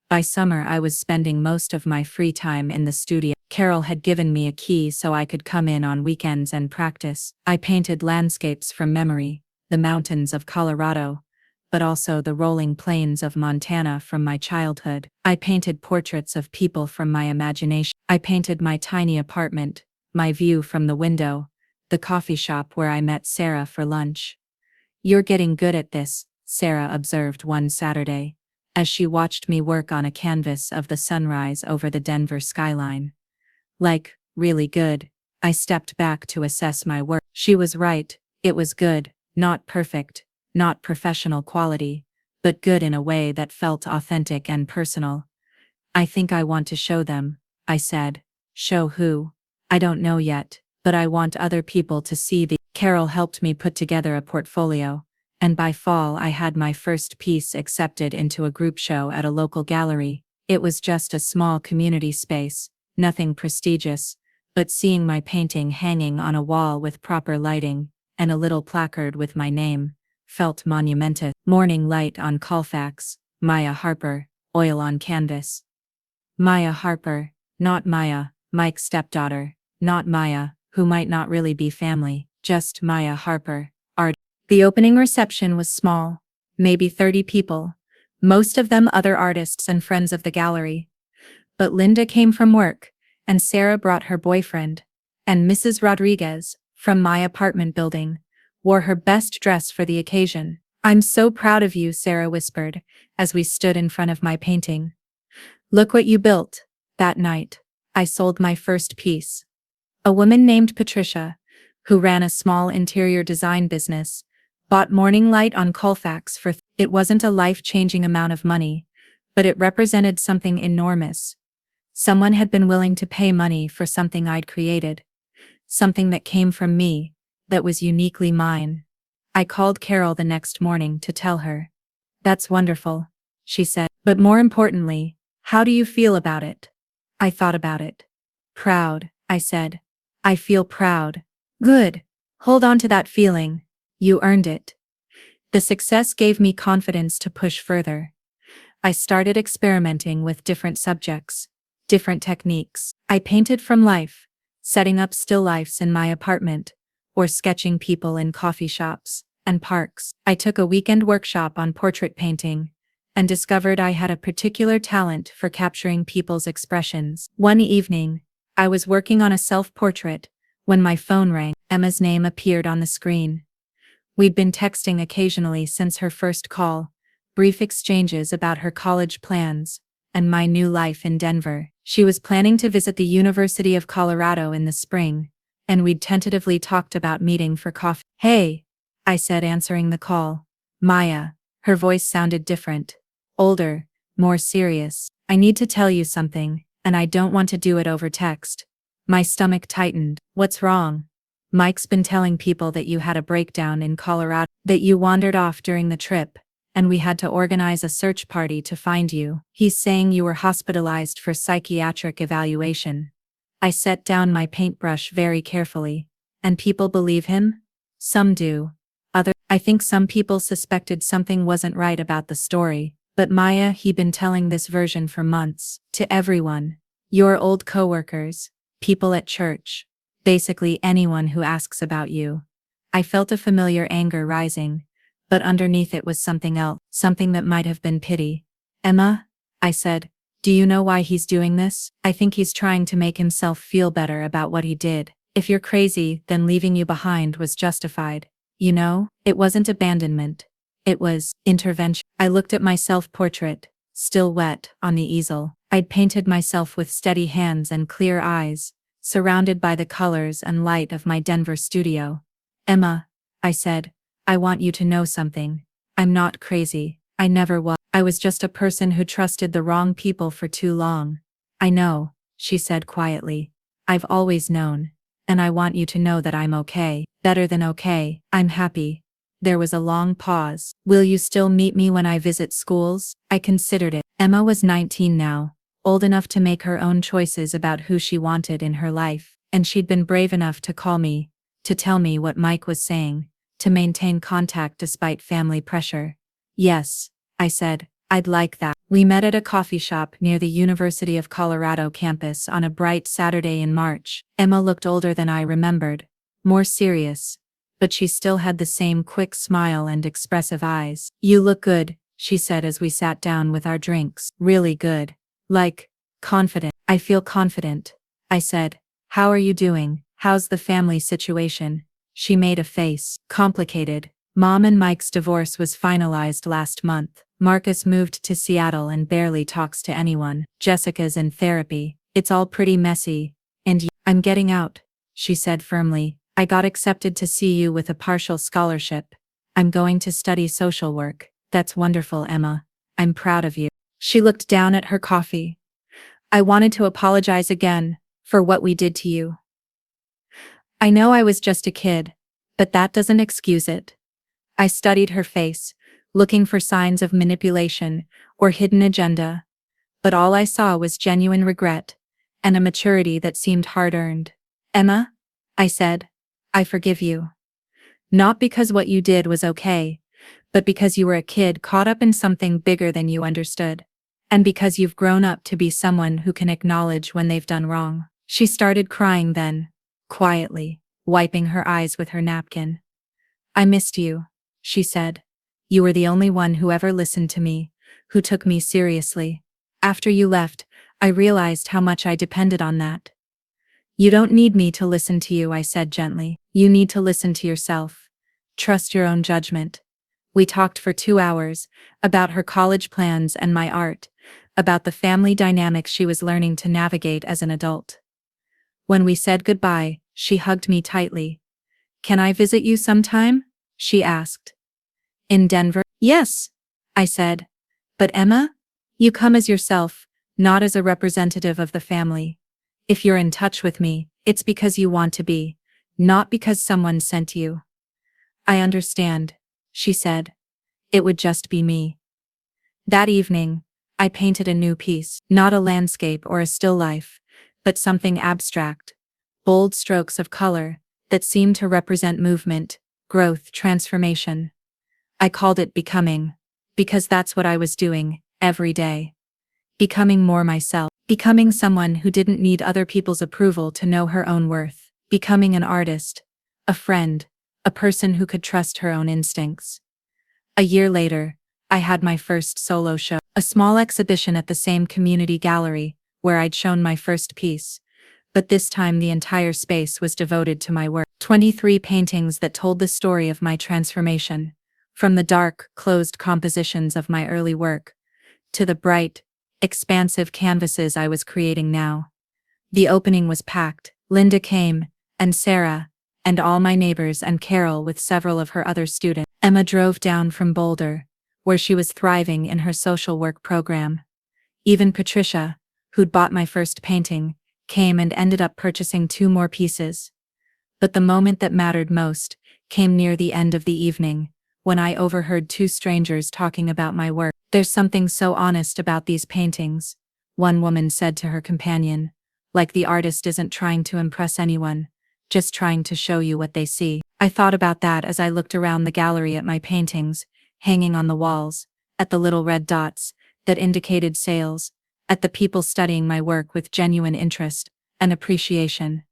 By summer I was spending most of my free time in the studio. Carol had given me a key so I could come in on weekends and practice. I painted landscapes from memory, the mountains of Colorado, but also the rolling plains of Montana from my childhood. I painted portraits of people from my imagination. I painted my tiny apartment, my view from the window, the coffee shop where I met Sarah for lunch. You're getting good at this, Sarah observed one Saturday, as she watched me work on a canvas of the sunrise over the Denver skyline. Like, really good. I stepped back to assess my work. She was right, it was good, not perfect, not professional quality, but good in a way that felt authentic and personal. I think I want to show them, I said. Show who? I don't know yet, but I want other people to see the. Carol helped me put together a portfolio, and by fall I had my first piece accepted into a group show at a local gallery. It was just a small community space, nothing prestigious, but seeing my painting hanging on a wall with proper lighting, and a little placard with my name, felt monumentous. Morning light on Colfax, Maya Harper, oil on canvas. Maya Harper, not Maya, Mike's stepdaughter, not Maya, who might not really be family, just Maya Harper, art. The opening reception was small, maybe 30 people, most of them other artists and friends of the gallery. But Linda came from work, and Sarah brought her boyfriend, and Mrs. Rodriguez, from my apartment building, wore her best dress for the occasion. I'm so proud of you, Sarah whispered, as we stood in front of my painting. Look what you built. That night, I sold my first piece. A woman named Patricia, who ran a small interior design business, bought Morning Light on Colfax for it wasn't a life-changing amount of money, but it represented something enormous. Someone had been willing to pay money for something I'd created. Something that came from me, that was uniquely mine. I called Carol the next morning to tell her. That's wonderful, she said. But more importantly, how do you feel about it? I thought about it. Proud, I said. I feel proud. Good. Hold on to that feeling. You earned it. The success gave me confidence to push further. I started experimenting with different subjects, different techniques. I painted from life, setting up still lifes in my apartment, or sketching people in coffee shops and parks. I took a weekend workshop on portrait painting and discovered I had a particular talent for capturing people's expressions. One evening, I was working on a self-portrait when my phone rang. Emma's name appeared on the screen. We'd been texting occasionally since her first call, brief exchanges about her college plans and my new life in Denver. She was planning to visit the University of Colorado in the spring, and we'd tentatively talked about meeting for coffee. Hey, I said, answering the call. Maya. Her voice sounded different. Older, more serious. I need to tell you something, and I don't want to do it over text. My stomach tightened. What's wrong? Mike's been telling people that you had a breakdown in Colorado, that you wandered off during the trip, and we had to organize a search party to find you. He's saying you were hospitalized for psychiatric evaluation. I set down my paintbrush very carefully. And people believe him? Some do. I think some people suspected something wasn't right about the story, but Maya, he'd been telling this version for months, to everyone. Your old coworkers, people at church, basically anyone who asks about you. I felt a familiar anger rising, but underneath it was something else, something that might have been pity. Emma, I said, do you know why he's doing this? I think he's trying to make himself feel better about what he did. If you're crazy, then leaving you behind was justified. You know, it wasn't abandonment. It was intervention. I looked at my self-portrait, still wet, on the easel. I'd painted myself with steady hands and clear eyes, surrounded by the colors and light of my Denver studio. Emma, I said, I want you to know something. I'm not crazy. I never was. I was just a person who trusted the wrong people for too long. I know, she said quietly. I've always known. And I want you to know that I'm okay. Better than okay. I'm happy. There was a long pause. Will you still meet me when I visit schools? I considered it. Emma was 19 now, old enough to make her own choices about who she wanted in her life, and she'd been brave enough to call me, to tell me what Mike was saying, to maintain contact despite family pressure. Yes, I said, I'd like that. We met at a coffee shop near the University of Colorado campus on a bright Saturday in March. Emma looked older than I remembered, more serious, but she still had the same quick smile and expressive eyes. You look good, she said as we sat down with our drinks. Really good. Like, confident. I feel confident, I said. How are you doing? How's the family situation? She made a face. Complicated. Mom and Mike's divorce was finalized last month. Marcus moved to Seattle and barely talks to anyone. Jessica's in therapy. It's all pretty messy. And I'm getting out, she said firmly. I got accepted to CU with a partial scholarship. I'm going to study social work. That's wonderful, Emma. I'm proud of you. She looked down at her coffee. I wanted to apologize again for what we did to you. I know I was just a kid, but that doesn't excuse it. I studied her face, looking for signs of manipulation or hidden agenda, but all I saw was genuine regret and a maturity that seemed hard-earned. Emma, I said, I forgive you. Not because what you did was okay, but because you were a kid caught up in something bigger than you understood, and because you've grown up to be someone who can acknowledge when they've done wrong. She started crying then, quietly, wiping her eyes with her napkin. I missed you, she said. You were the only one who ever listened to me, who took me seriously. After you left, I realized how much I depended on that. You don't need me to listen to you, I said gently. You need to listen to yourself. Trust your own judgment. We talked for 2 hours, about her college plans and my art, about the family dynamics she was learning to navigate as an adult. When we said goodbye, she hugged me tightly. "Can I visit you sometime?" she asked. "In Denver?" "Yes," I said. "But Emma, you come as yourself, not as a representative of the family. If you're in touch with me, it's because you want to be, not because someone sent you." "I understand," she said. "It would just be me." That evening, I painted a new piece, not a landscape or a still life, but something abstract, bold strokes of color that seemed to represent movement, growth, transformation. I called it Becoming, because that's what I was doing, every day. Becoming more myself. Becoming someone who didn't need other people's approval to know her own worth. Becoming an artist, a friend, a person who could trust her own instincts. A year later, I had my first solo show, a small exhibition at the same community gallery where I'd shown my first piece, but this time the entire space was devoted to my work. 23 paintings that told the story of my transformation, from the dark, closed compositions of my early work to the bright, expansive canvases I was creating now. The opening was packed. Linda came, and Sarah, and all my neighbors, and Carol with several of her other students. Emma drove down from Boulder, where she was thriving in her social work program. Even Patricia, who'd bought my first painting, came and ended up purchasing 2 more pieces. But the moment that mattered most came near the end of the evening, when I overheard 2 strangers talking about my work. "There's something so honest about these paintings," one woman said to her companion, "like the artist isn't trying to impress anyone, just trying to show you what they see." I thought about that as I looked around the gallery at my paintings, hanging on the walls, at the little red dots that indicated sales, at the people studying my work with genuine interest and appreciation.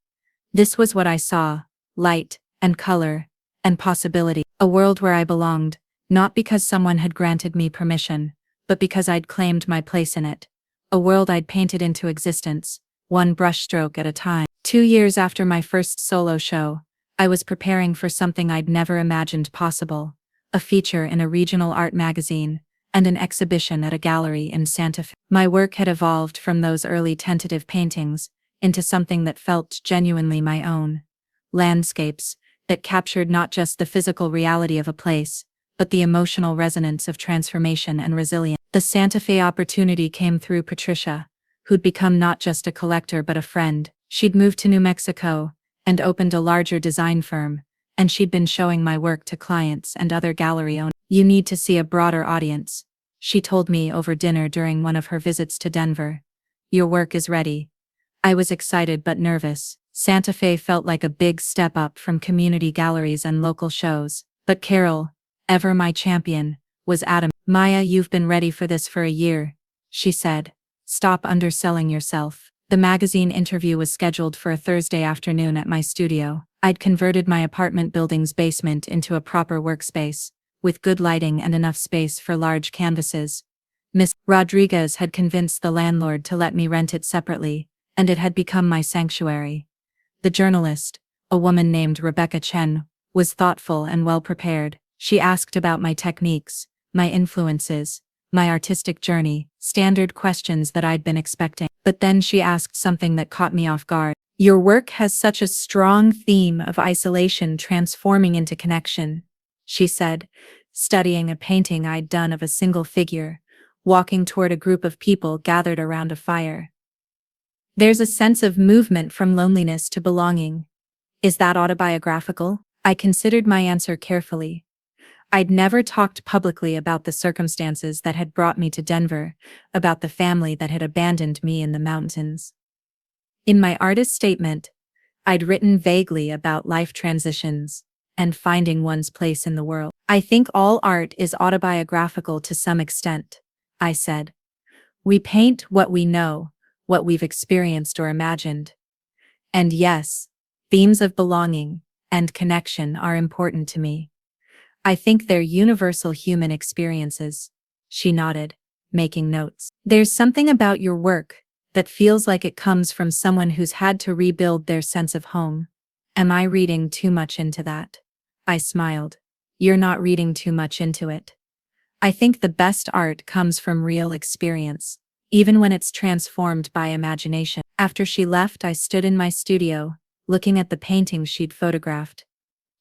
This was what I saw: light, and color, and possibility. A world where I belonged, not because someone had granted me permission, but because I'd claimed my place in it. A world I'd painted into existence, one brushstroke at a time. 2 years after my first solo show, I was preparing for something I'd never imagined possible: a feature in a regional art magazine, and an exhibition at a gallery in Santa Fe. My work had evolved from those early tentative paintings into something that felt genuinely my own. Landscapes that captured not just the physical reality of a place, but the emotional resonance of transformation and resilience. The Santa Fe opportunity came through Patricia, who'd become not just a collector but a friend. She'd moved to New Mexico and opened a larger design firm, and she'd been showing my work to clients and other gallery owners. "You need to see a broader audience," she told me over dinner during one of her visits to Denver. "Your work is ready." I was excited but nervous. Santa Fe felt like a big step up from community galleries and local shows. But Carol, ever my champion, was adamant. "Maya, you've been ready for this for a year," she said. "Stop underselling yourself." The magazine interview was scheduled for a Thursday afternoon at my studio. I'd converted my apartment building's basement into a proper workspace, with good lighting and enough space for large canvases. Miss Rodriguez had convinced the landlord to let me rent it separately, and it had become my sanctuary. The journalist, a woman named Rebecca Chen, was thoughtful and well-prepared. She asked about my techniques, my influences, my artistic journey, standard questions that I'd been expecting. But then she asked something that caught me off guard. "Your work has such a strong theme of isolation transforming into connection," she said, studying a painting I'd done of a single figure, walking toward a group of people gathered around a fire. "There's a sense of movement from loneliness to belonging. Is that autobiographical?" I considered my answer carefully. I'd never talked publicly about the circumstances that had brought me to Denver, about the family that had abandoned me in the mountains. In my artist statement, I'd written vaguely about life transitions and finding one's place in the world. "I think all art is autobiographical to some extent," I said. "We paint what we know, what we've experienced or imagined. And yes, themes of belonging and connection are important to me. I think they're universal human experiences." She nodded, making notes. "There's something about your work that feels like it comes from someone who's had to rebuild their sense of home. Am I reading too much into that?" I smiled. "You're not reading too much into it. I think the best art comes from real experience, even when it's transformed by imagination. After she left, I stood in my studio, looking at the paintings she'd photographed.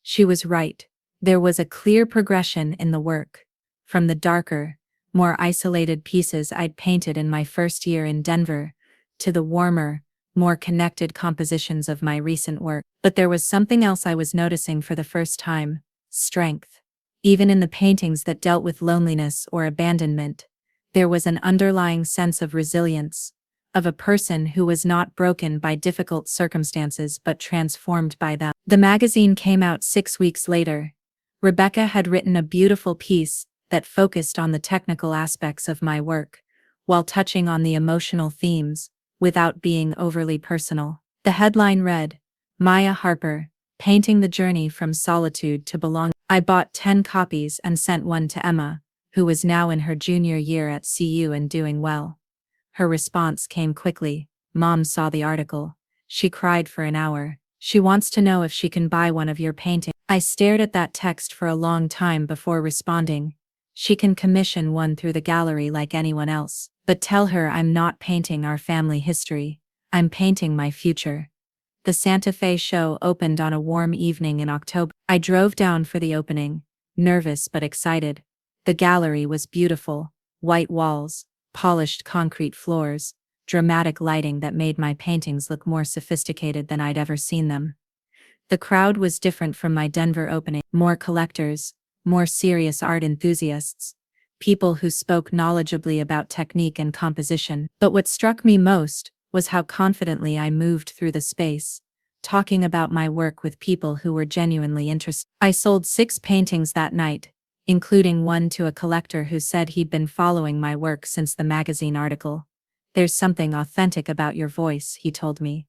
She was right. There was a clear progression in the work. From the darker, more isolated pieces I'd painted in my first year in Denver, to the warmer, more connected compositions of my recent work. But there was something else I was noticing for the first time: strength. Even in the paintings that dealt with loneliness or abandonment, there was an underlying sense of resilience, of a person who was not broken by difficult circumstances but transformed by them. The magazine came out 6 weeks later. Rebecca had written a beautiful piece that focused on the technical aspects of my work, while touching on the emotional themes, without being overly personal. The headline read, "Maya Harper, Painting the Journey from Solitude to Belonging." I bought 10 copies and sent one to Emma, who was now in her junior year at CU and doing well. Her response came quickly. "Mom saw the article. She cried for an hour. She wants to know if she can buy one of your paintings." I stared at that text for a long time before responding. "She can commission one through the gallery like anyone else. But tell her I'm not painting our family history. I'm painting my future." The Santa Fe show opened on a warm evening in October. I drove down for the opening, nervous but excited. The gallery was beautiful: white walls, polished concrete floors, dramatic lighting that made my paintings look more sophisticated than I'd ever seen them. The crowd was different from my Denver opening: more collectors, more serious art enthusiasts, people who spoke knowledgeably about technique and composition. But what struck me most was how confidently I moved through the space, talking about my work with people who were genuinely interested. I sold 6 paintings that night, including one to a collector who said he'd been following my work since the magazine article. "There's something authentic about your voice," he told me.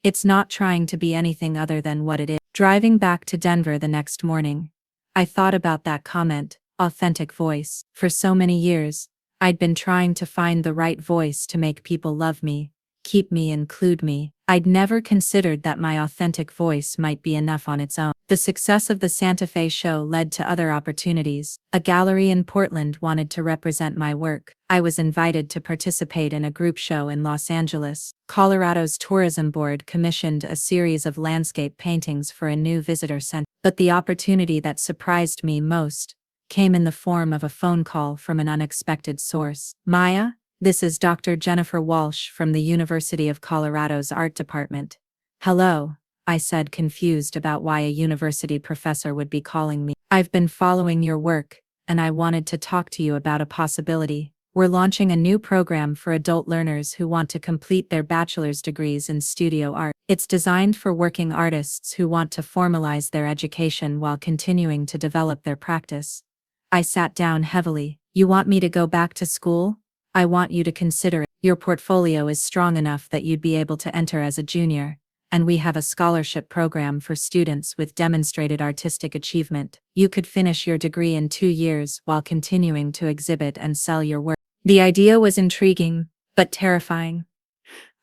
"It's not trying to be anything other than what it is." Driving back to Denver the next morning, I thought about that comment, authentic voice. For so many years, I'd been trying to find the right voice to make people love me, keep me, include me. I'd never considered that my authentic voice might be enough on its own. The success of the Santa Fe show led to other opportunities. A gallery in Portland wanted to represent my work. I was invited to participate in a group show in Los Angeles. Colorado's tourism board commissioned a series of landscape paintings for a new visitor center. But the opportunity that surprised me most came in the form of a phone call from an unexpected source. "Maya, this is Dr. Jennifer Walsh from the University of Colorado's art department." "Hello," I said, confused about why a university professor would be calling me. "I've been following your work, and I wanted to talk to you about a possibility. We're launching a new program for adult learners who want to complete their bachelor's degrees in studio art. It's designed for working artists who want to formalize their education while continuing to develop their practice." I sat down heavily. "You want me to go back to school? I want you to consider it. Your portfolio is strong enough that you'd be able to enter as a junior, and we have a scholarship program for students with demonstrated artistic achievement. You could finish your degree in 2 years while continuing to exhibit and sell your work." The idea was intriguing, but terrifying.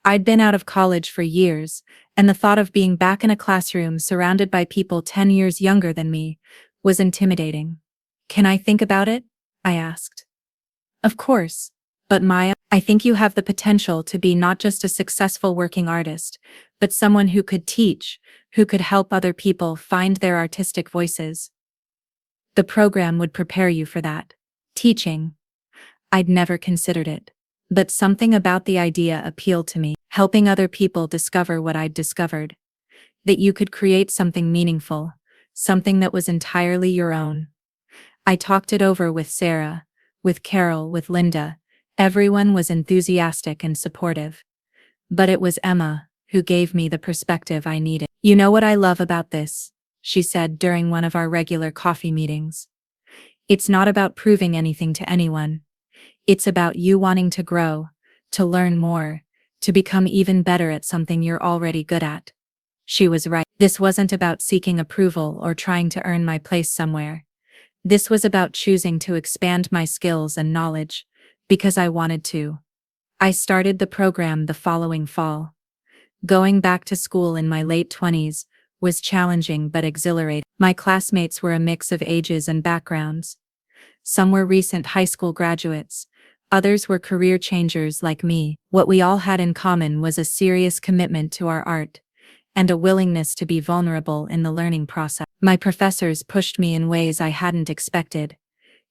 I'd been out of college for years, and the thought of being back in a classroom surrounded by people 10 years younger than me was intimidating. "Can I think about it?" I asked. "Of course. But Maya, I think you have the potential to be not just a successful working artist, but someone who could teach, who could help other people find their artistic voices. The program would prepare you for that." Teaching. I'd never considered it. But something about the idea appealed to me. Helping other people discover what I'd discovered. That you could create something meaningful, something that was entirely your own. I talked it over with Sarah, with Carol, with Linda. Everyone was enthusiastic and supportive. But it was Emma who gave me the perspective I needed. "You know what I love about this?" she said during one of our regular coffee meetings. "It's not about proving anything to anyone. It's about you wanting to grow, to learn more, to become even better at something you're already good at." She was right. This wasn't about seeking approval or trying to earn my place somewhere. This was about choosing to expand my skills and knowledge, because I wanted to. I started the program the following fall. Going back to school in my late 20s was challenging but exhilarating. My classmates were a mix of ages and backgrounds. Some were recent high school graduates, Others were career changers like me. What we all had in common was a serious commitment to our art and a willingness to be vulnerable in the learning process. My professors pushed me in ways I hadn't expected.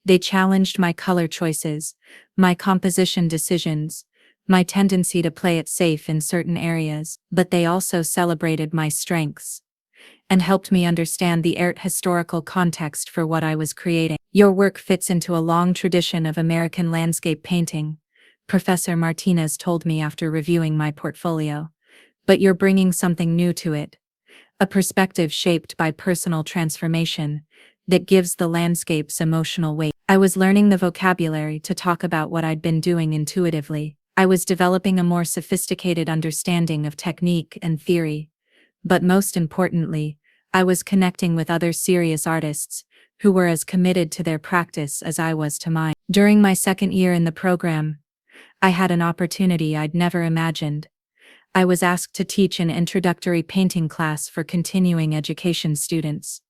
They challenged my color choices, my composition decisions, my tendency to play it safe in certain areas, but they also celebrated my strengths and helped me understand the art historical context for what I was creating. Your work fits into a long tradition of American landscape painting, Professor Martinez told me after reviewing my portfolio. But you're bringing something new to it, a perspective shaped by personal transformation that gives the landscapes emotional weight. I was learning the vocabulary to talk about what I'd been doing intuitively. I was developing a more sophisticated understanding of technique and theory. But most importantly, I was connecting with other serious artists who were as committed to their practice as I was to mine. During my second year in the program, I had an opportunity I'd never imagined. I was asked to teach an introductory painting class for continuing education students.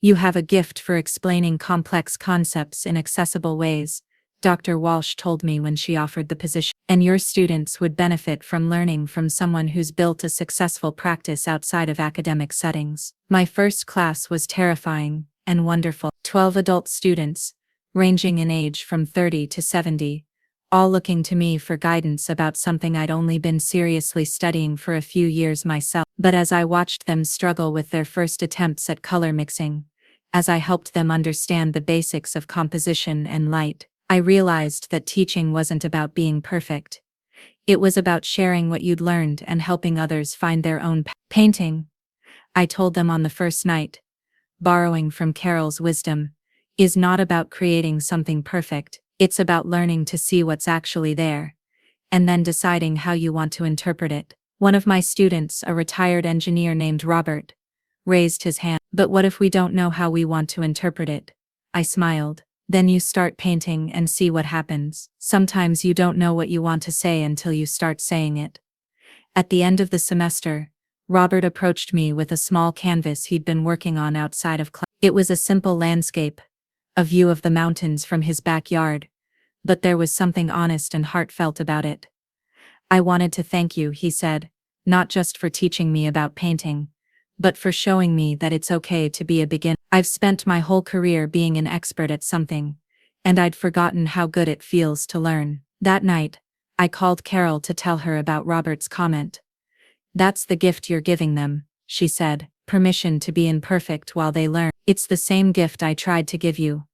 You have a gift for explaining complex concepts in accessible ways, Dr. Walsh told me when she offered the position, and your students would benefit from learning from someone who's built a successful practice outside of academic settings. My first class was terrifying and wonderful. 12 adult students, ranging in age from 30 to 70, all looking to me for guidance about something I'd only been seriously studying for a few years myself. But as I watched them struggle with their first attempts at color mixing, as I helped them understand the basics of composition and light, I realized that teaching wasn't about being perfect. It was about sharing what you'd learned and helping others find their own painting. I told them on the first night, borrowing from Carol's wisdom, is not about creating something perfect. It's about learning to see what's actually there, and then deciding how you want to interpret it. One of my students, a retired engineer named Robert, raised his hand. But what if we don't know how we want to interpret it? I smiled. Then you start painting and see what happens. Sometimes you don't know what you want to say until you start saying it. At the end of the semester, Robert approached me with a small canvas he'd been working on outside of class. It was a simple landscape, a view of the mountains from his backyard, but there was something honest and heartfelt about it. I wanted to thank you, he said, not just for teaching me about painting, but for showing me that it's okay to be a beginner. I've spent my whole career being an expert at something, and I'd forgotten how good it feels to learn. That night, I called Carol to tell her about Robert's comment. That's the gift you're giving them, she said, permission to be imperfect while they learn. It's the same gift I tried to give you.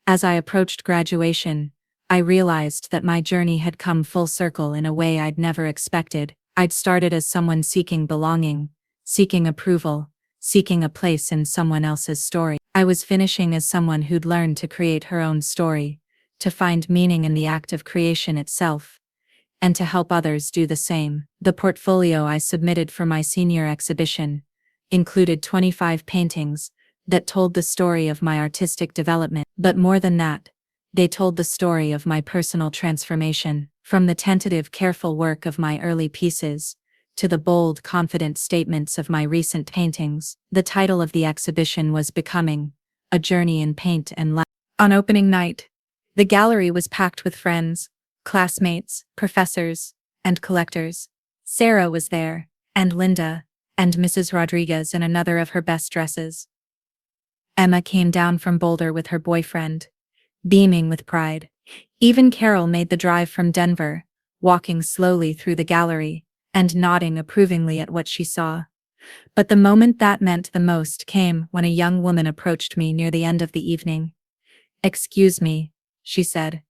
As I approached graduation, I realized that my journey had come full circle in a way I'd never expected. I'd started as someone seeking belonging, seeking approval, seeking a place in someone else's story. I was finishing as someone who'd learned to create her own story, to find meaning in the act of creation itself, and to help others do the same. The portfolio I submitted for my senior exhibition included 25 paintings that told the story of my artistic development. But more than that, they told the story of my personal transformation, from the tentative, careful work of my early pieces to the bold, confident statements of my recent paintings. The title of the exhibition was Becoming, A Journey in Paint and Light. On opening night, the gallery was packed with friends, classmates, professors, and collectors. Sarah was there, and Linda, and Mrs. Rodriguez in another of her best dresses. Emma came down from Boulder with her boyfriend, beaming with pride. Even Carol made the drive from Denver, walking slowly through the gallery and nodding approvingly at what she saw. But the moment that meant the most came when a young woman approached me near the end of the evening. "Excuse me," she said.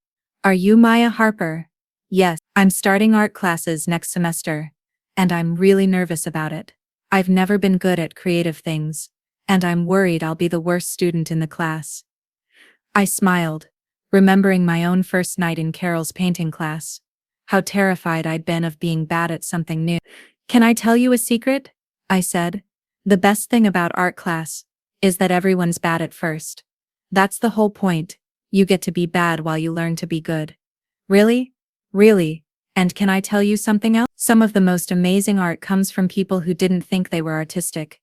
"Are you Maya Harper?" "Yes, I'm starting art classes next semester, and I'm really nervous about it. I've never been good at creative things, and I'm worried I'll be the worst student in the class." I smiled, remembering my own first night in Carol's painting class. How terrified I'd been of being bad at something new. "Can I tell you a secret?" I said. "The best thing about art class is that everyone's bad at first. That's the whole point. You get to be bad while you learn to be good." "Really? Really? And can I tell you something else? Some of the most amazing art comes from people who didn't think they were artistic.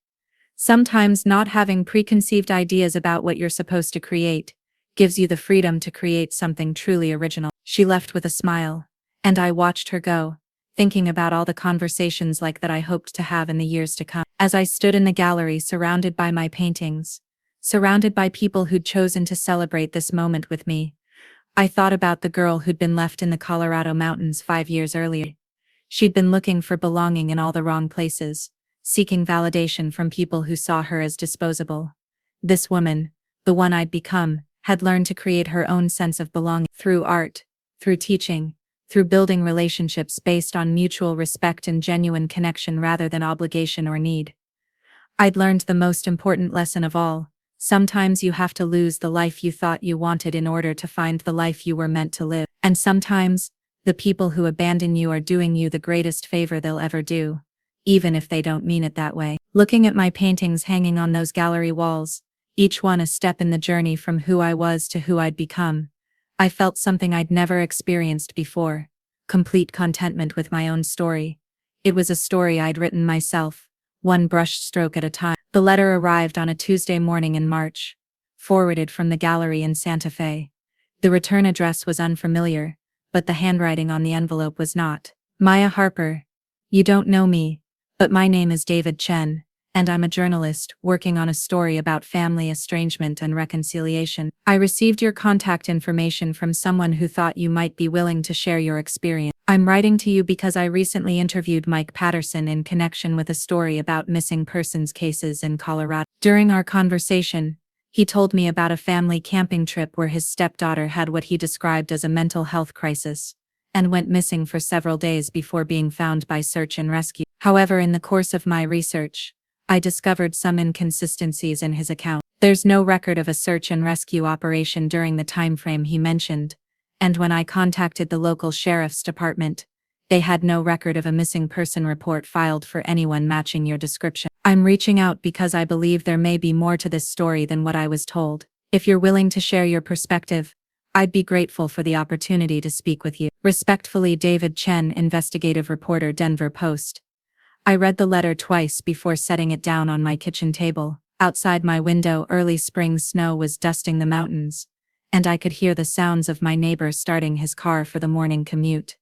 Sometimes not having preconceived ideas about what you're supposed to create gives you the freedom to create something truly original." She left with a smile, and I watched her go, thinking about all the conversations like that I hoped to have in the years to come. As I stood in the gallery surrounded by my paintings, surrounded by people who'd chosen to celebrate this moment with me, I thought about the girl who'd been left in the Colorado mountains 5 years earlier. She'd been looking for belonging in all the wrong places, seeking validation from people who saw her as disposable. This woman, the one I'd become, had learned to create her own sense of belonging through art, through teaching, through building relationships based on mutual respect and genuine connection rather than obligation or need. I'd learned the most important lesson of all: sometimes you have to lose the life you thought you wanted in order to find the life you were meant to live. And sometimes, the people who abandon you are doing you the greatest favor they'll ever do, even if they don't mean it that way. Looking at my paintings hanging on those gallery walls, each one a step in the journey from who I was to who I'd become, I felt something I'd never experienced before: complete contentment with my own story. It was a story I'd written myself, one brushstroke at a time. The letter arrived on a Tuesday morning in March, forwarded from the gallery in Santa Fe. The return address was unfamiliar, but the handwriting on the envelope was not. Maya Harper, you don't know me, but my name is David Chen, and I'm a journalist working on a story about family estrangement and reconciliation. I received your contact information from someone who thought you might be willing to share your experience. I'm writing to you because I recently interviewed Mike Patterson in connection with a story about missing persons cases in Colorado. During our conversation, he told me about a family camping trip where his stepdaughter had what he described as a mental health crisis, and went missing for several days before being found by search and rescue. However, in the course of my research, I discovered some inconsistencies in his account. There's no record of a search and rescue operation during the timeframe he mentioned, and when I contacted the local sheriff's department, they had no record of a missing person report filed for anyone matching your description. I'm reaching out because I believe there may be more to this story than what I was told. If you're willing to share your perspective, I'd be grateful for the opportunity to speak with you. Respectfully, David Chen, investigative reporter, Denver Post. I read the letter twice before setting it down on my kitchen table. Outside my window, early spring snow was dusting the mountains, and I could hear the sounds of my neighbor starting his car for the morning commute.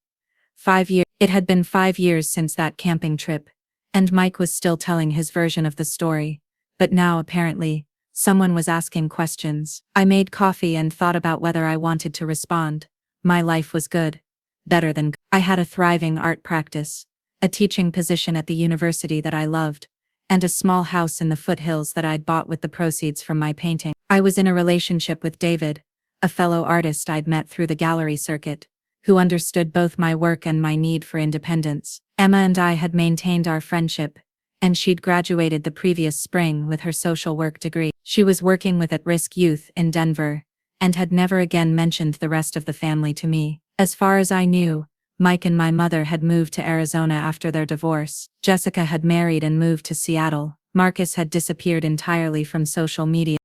5 years. It had been 5 years since that camping trip, and Mike was still telling his version of the story, but now apparently, someone was asking questions. I made coffee and thought about whether I wanted to respond. My life was good. Better than good. I had a thriving art practice, a teaching position at the university that I loved, and a small house in the foothills that I'd bought with the proceeds from my painting. I was in a relationship with David, a fellow artist I'd met through the gallery circuit, who understood both my work and my need for independence. Emma and I had maintained our friendship, and she'd graduated the previous spring with her social work degree. She was working with at-risk youth in Denver, and had never again mentioned the rest of the family to me. As far as I knew, Mike and my mother had moved to Arizona after their divorce. Jessica had married and moved to Seattle. Marcus had disappeared entirely from social media.